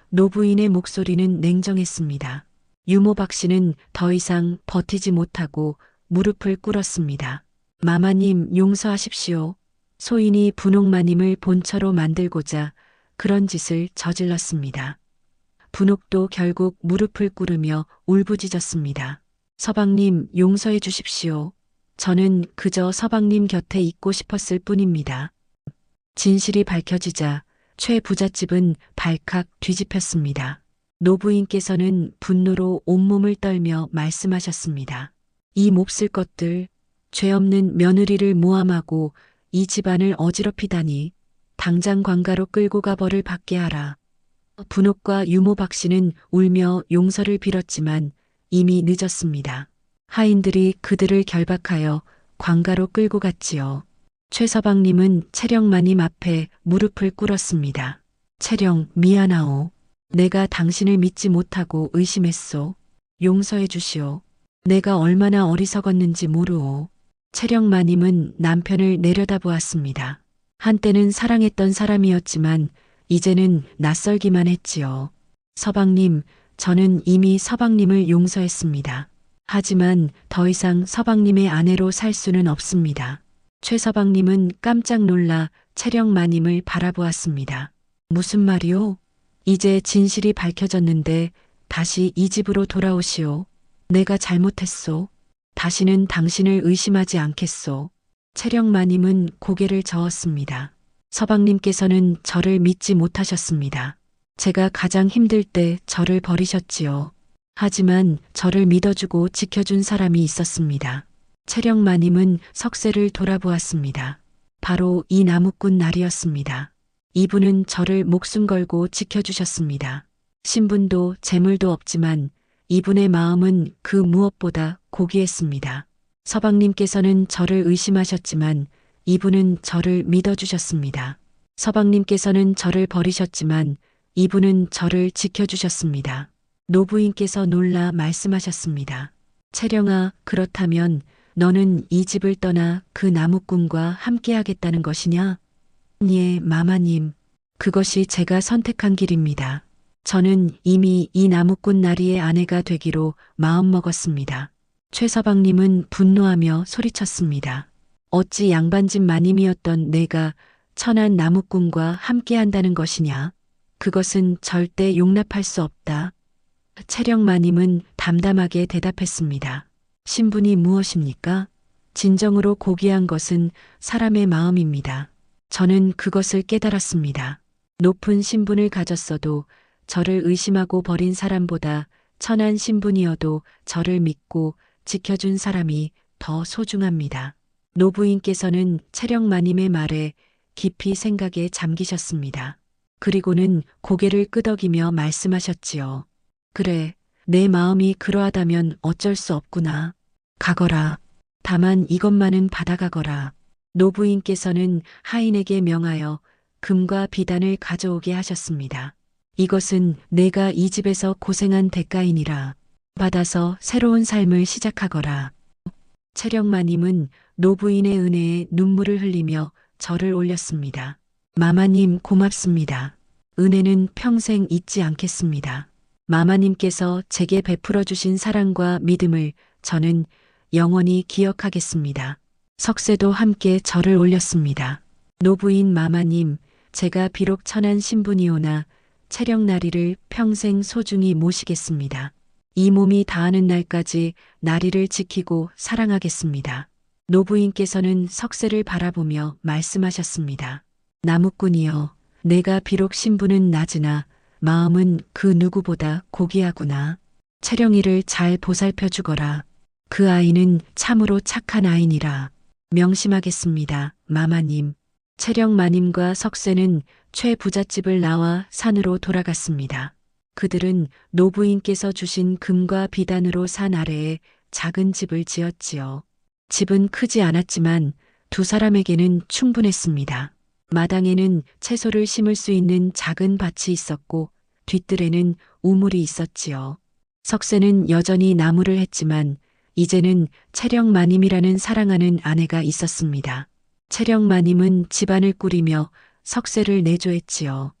노부인의 목소리는 냉정했습니다. 유모 박씨는 더 이상 버티지 못하고 무릎을 꿇었습니다. 마마님, 용서하십시오. 소인이 분옥마님을 본처로 만들고자 그런 짓을 저질렀습니다. 분옥도 결국 무릎을 꿇으며 울부짖었습니다. 서방님, 용서해 주십시오. 저는 그저 서방님 곁에 있고 싶었을 뿐입니다. 진실이 밝혀지자 최 부잣집은 발칵 뒤집혔습니다. 노부인께서는 분노로 온몸을 떨며 말씀하셨습니다. 이 몹쓸 것들, 죄 없는 며느리를 모함하고 이 집안을 어지럽히다니 당장 관가로 끌고 가 벌을 받게 하라. 분옥과 유모 박씨는 울며 용서를 빌었지만 이미 늦었습니다. 하인들이 그들을 결박하여 관가로 끌고 갔지요. 최서방님은 채령 마님 앞에 무릎을 꿇었습니다. 채령, 미안하오. 내가 당신을 믿지 못하고 의심했소. 용서해 주시오. 내가 얼마나 어리석었는지 모르오. 채령 마님은 남편을 내려다보았습니다. 한때는 사랑했던 사람이었지만 이제는 낯설기만 했지요. 서방님, 저는 이미 서방님을 용서했습니다. 하지만 더 이상 서방님의 아내로 살 수는 없습니다. 최서방님은 깜짝 놀라 채령 마님을 바라보았습니다. 무슨 말이오? 이제 진실이 밝혀졌는데 다시 이 집으로 돌아오시오. 내가 잘못했소. 다시는 당신을 의심하지 않겠소. 채령 마님은 고개를 저었습니다. 서방님께서는 저를 믿지 못하셨습니다. 제가 가장 힘들 때 저를 버리셨지요. 하지만 저를 믿어주고 지켜준 사람이 있었습니다. 채령 마님은 석쇠를 돌아보았습니다. 바로 이 나무꾼 날이었습니다. 이분은 저를 목숨 걸고 지켜주셨습니다. 신분도 재물도 없지만 이분의 마음은 그 무엇보다 고귀했습니다. 서방님께서는 저를 의심하셨지만 이분은 저를 믿어주셨습니다. 서방님께서는 저를 버리셨지만 이분은 저를 지켜주셨습니다. 노부인께서 놀라 말씀하셨습니다. 채령아, 그렇다면 너는 이 집을 떠나 그 나무꾼과 함께 하겠다는 것이냐? 예, 마마님. 그것이 제가 선택한 길입니다. 저는 이미 이 나무꾼 나리의 아내가 되기로 마음먹었습니다. 최서방님은 분노하며 소리쳤습니다. 어찌 양반집 마님이었던 내가 천한 나무꾼과 함께 한다는 것이냐? 그것은 절대 용납할 수 없다. 채령 마님은 담담하게 대답했습니다. 신분이 무엇입니까? 진정으로 고귀한 것은 사람의 마음입니다. 저는 그것을 깨달았습니다. 높은 신분을 가졌어도 저를 의심하고 버린 사람보다 천한 신분이어도 저를 믿고 지켜준 사람이 더 소중합니다. 노부인께서는 채령 마님의 말에 깊이 생각에 잠기셨습니다. 그리고는 고개를 끄덕이며 말씀하셨지요. 그래, 내 마음이 그러하다면 어쩔 수 없구나. 가거라. 다만 이것만은 받아가거라. 노부인께서는 하인에게 명하여 금과 비단을 가져오게 하셨습니다. 이것은 내가 이 집에서 고생한 대가이니라. 받아서 새로운 삶을 시작하거라. 채령마님은 노부인의 은혜에 눈물을 흘리며 절을 올렸습니다. 마마님 고맙습니다. 은혜는 평생 잊지 않겠습니다. 마마님께서 제게 베풀어 주신 사랑과 믿음을 저는 영원히 기억하겠습니다. 석쇠도 함께 절을 올렸습니다. 노부인 마마님, 제가 비록 천한 신분이오나 채령나리를 평생 소중히 모시겠습니다. 이 몸이 다하는 날까지 나리를 지키고 사랑하겠습니다. 노부인께서는 석쇠를 바라보며 말씀하셨습니다. 나무꾼이여, 내가 비록 신분은 낮으나 마음은 그 누구보다 고귀하구나. 채령이를 잘 보살펴 주거라. 그 아이는 참으로 착한 아이니라. 명심하겠습니다, 마마님. 채령 마님과 석쇠는 최 부잣집을 나와 산으로 돌아갔습니다. 그들은 노부인께서 주신 금과 비단으로 산 아래에 작은 집을 지었지요. 집은 크지 않았지만 두 사람에게는 충분했습니다. 마당에는 채소를 심을 수 있는 작은 밭이 있었고 뒷뜰에는 우물이 있었지요. 석쇠는 여전히 나무를 했지만 이제는 채령 마님이라는 사랑하는 아내가 있었습니다. 채령 마님은 집안을 꾸리며 석쇠를 내조했지요.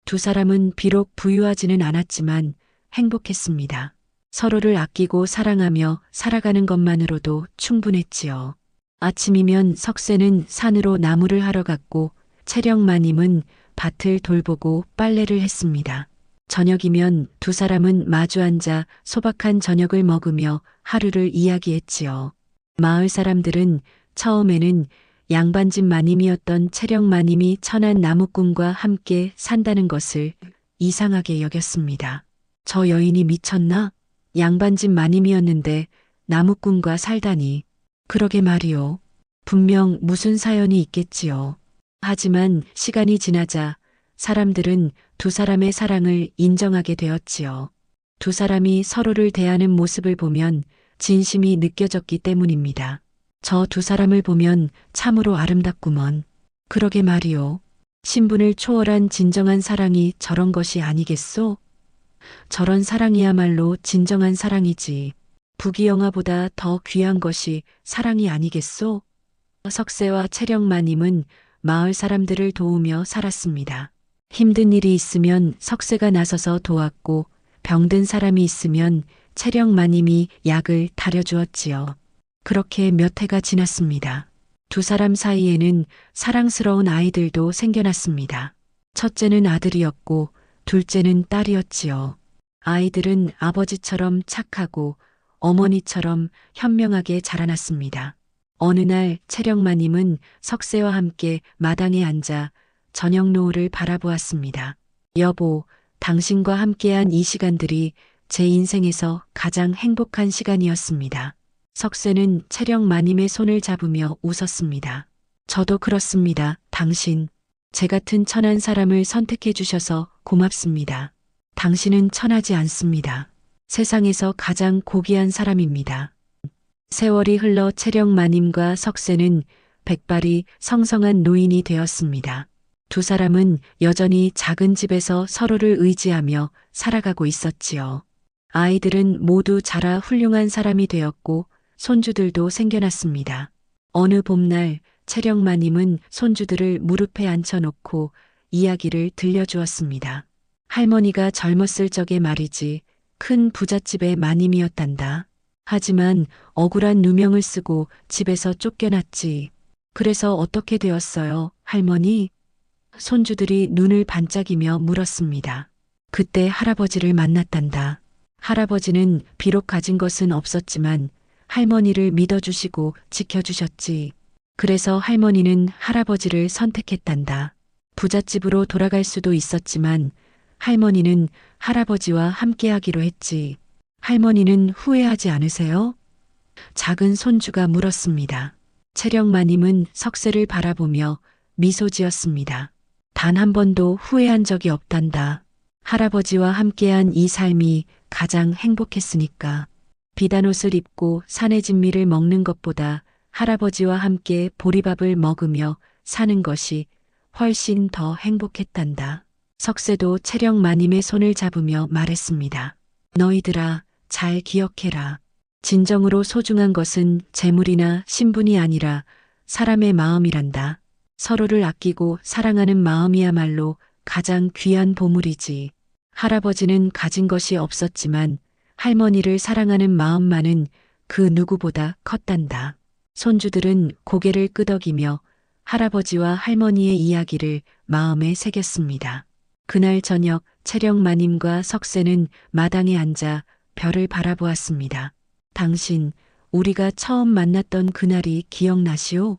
두 사람은 비록 부유하지는 않았지만 행복했습니다. 서로를 아끼고 사랑하며 살아가는 것만으로도 충분했지요. 아침이면 석쇠는 산으로 나무를 하러 갔고 채령 마님은 밭을 돌보고 빨래를 했습니다. 저녁이면 두 사람은 마주 앉아 소박한 저녁을 먹으며 하루를 이야기했지요. 마을 사람들은 처음에는 양반집 마님이었던 채령 마님이 천한 나무꾼과 함께 산다는 것을 이상하게 여겼습니다. 저 여인이 미쳤나? 양반집 마님이었는데 나무꾼과 살다니. 그러게 말이요. 분명 무슨 사연이 있겠지요. 하지만 시간이 지나자 사람들은 두 사람의 사랑을 인정하게 되었지요. 두 사람이 서로를 대하는 모습을 보면 진심이 느껴졌기 때문입니다. 저 두 사람을 보면 참으로 아름답구먼. 그러게 말이요. 신분을 초월한 진정한 사랑이 저런 것이 아니겠소? 저런 사랑이야말로 진정한 사랑이지. 부귀영화보다 더 귀한 것이 사랑이 아니겠소? 석쇠와 채령 마님은 마을 사람들을 도우며 살았습니다. 힘든 일이 있으면 석쇠가 나서서 도왔고 병든 사람이 있으면 채령 마님이 약을 다려주었지요. 그렇게 몇 해가 지났습니다. 두 사람 사이에는 사랑스러운 아이들도 생겨났습니다. 첫째는 아들이었고 둘째는 딸이었지요. 아이들은 아버지처럼 착하고 어머니처럼 현명하게 자라났습니다. 어느 날 채령 마님은 석쇠와 함께 마당에 앉아 저녁 노을을 바라보았습니다. 여보, 당신과 함께한 이 시간들이 제 인생에서 가장 행복한 시간이었습니다. 석쇠는 채령 마님의 손을 잡으며 웃었습니다. 저도 그렇습니다. 당신, 제 같은 천한 사람을 선택해 주셔서 고맙습니다. 당신은 천하지 않습니다. 세상에서 가장 고귀한 사람입니다. 세월이 흘러 채령 마님과 석쇠는 백발이 성성한 노인이 되었습니다. 두 사람은 여전히 작은 집에서 서로를 의지하며 살아가고 있었지요. 아이들은 모두 자라 훌륭한 사람이 되었고 손주들도 생겨났습니다. 어느 봄날 채령마님은 손주들을 무릎에 앉혀놓고 이야기를 들려주었습니다. 할머니가 젊었을 적에 말이지 큰 부잣집의 마님이었단다. 하지만 억울한 누명을 쓰고 집에서 쫓겨났지. 그래서 어떻게 되었어요, 할머니? 손주들이 눈을 반짝이며 물었습니다. 그때 할아버지를 만났단다. 할아버지는 비록 가진 것은 없었지만 할머니를 믿어주시고 지켜주셨지. 그래서 할머니는 할아버지를 선택했단다. 부잣집으로 돌아갈 수도 있었지만 할머니는 할아버지와 함께하기로 했지. 할머니는 후회하지 않으세요? 작은 손주가 물었습니다. 채령마님은 석쇠를 바라보며 미소 지었습니다. 단 한 번도 후회한 적이 없단다. 할아버지와 함께한 이 삶이 가장 행복했으니까. 비단옷을 입고 산의 진미를 먹는 것보다 할아버지와 함께 보리밥을 먹으며 사는 것이 훨씬 더 행복했단다. 석쇠도 채령마님의 손을 잡으며 말했습니다. 너희들아, 잘 기억해라. 진정으로 소중한 것은 재물이나 신분이 아니라 사람의 마음이란다. 서로를 아끼고 사랑하는 마음이야말로 가장 귀한 보물이지. 할아버지는 가진 것이 없었지만 할머니를 사랑하는 마음만은 그 누구보다 컸단다. 손주들은 고개를 끄덕이며 할아버지와 할머니의 이야기를 마음에 새겼습니다. 그날 저녁 채령마님과 석쇠는 마당에 앉아 별을 바라보았습니다. 당신, 우리가 처음 만났던 그날이 기억나시오?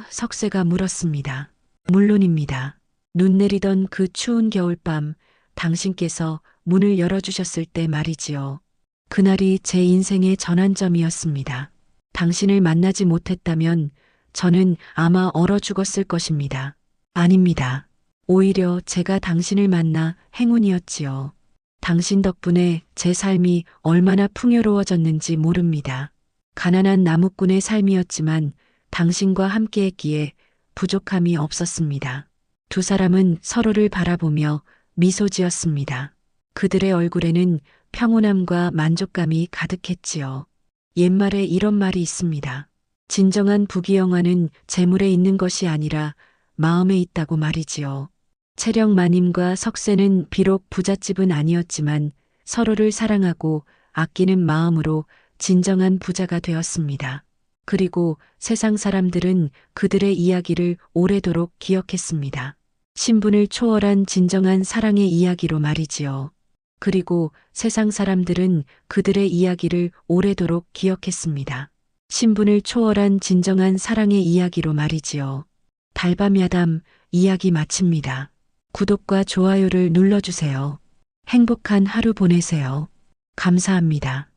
석쇠가 물었습니다. 물론입니다. 눈 내리던 그 추운 겨울밤, 당신께서 문을 열어주셨을 때 말이지요. 그날이 제 인생의 전환점이었습니다. 당신을 만나지 못했다면 저는 아마 얼어 죽었을 것입니다. 아닙니다. 오히려 제가 당신을 만나 행운이었지요. 당신 덕분에 제 삶이 얼마나 풍요로워졌는지 모릅니다. 가난한 나무꾼의 삶이었지만 당신과 함께했기에 부족함이 없었습니다. 두 사람은 서로를 바라보며 미소 지었습니다. 그들의 얼굴에는 평온함과 만족감이 가득했지요. 옛말에 이런 말이 있습니다. 진정한 부귀영화는 재물에 있는 것이 아니라 마음에 있다고 말이지요. 채령마님과 석쇠는 비록 부잣집은 아니었지만 서로를 사랑하고 아끼는 마음으로 진정한 부자가 되었습니다. 그리고 세상 사람들은 그들의 이야기를 오래도록 기억했습니다. 신분을 초월한 진정한 사랑의 이야기로 말이지요. 그리고 세상 사람들은 그들의 이야기를 오래도록 기억했습니다. 신분을 초월한 진정한 사랑의 이야기로 말이지요. 달밤 야담 이야기 마칩니다. 구독과 좋아요를 눌러주세요. 행복한 하루 보내세요. 감사합니다.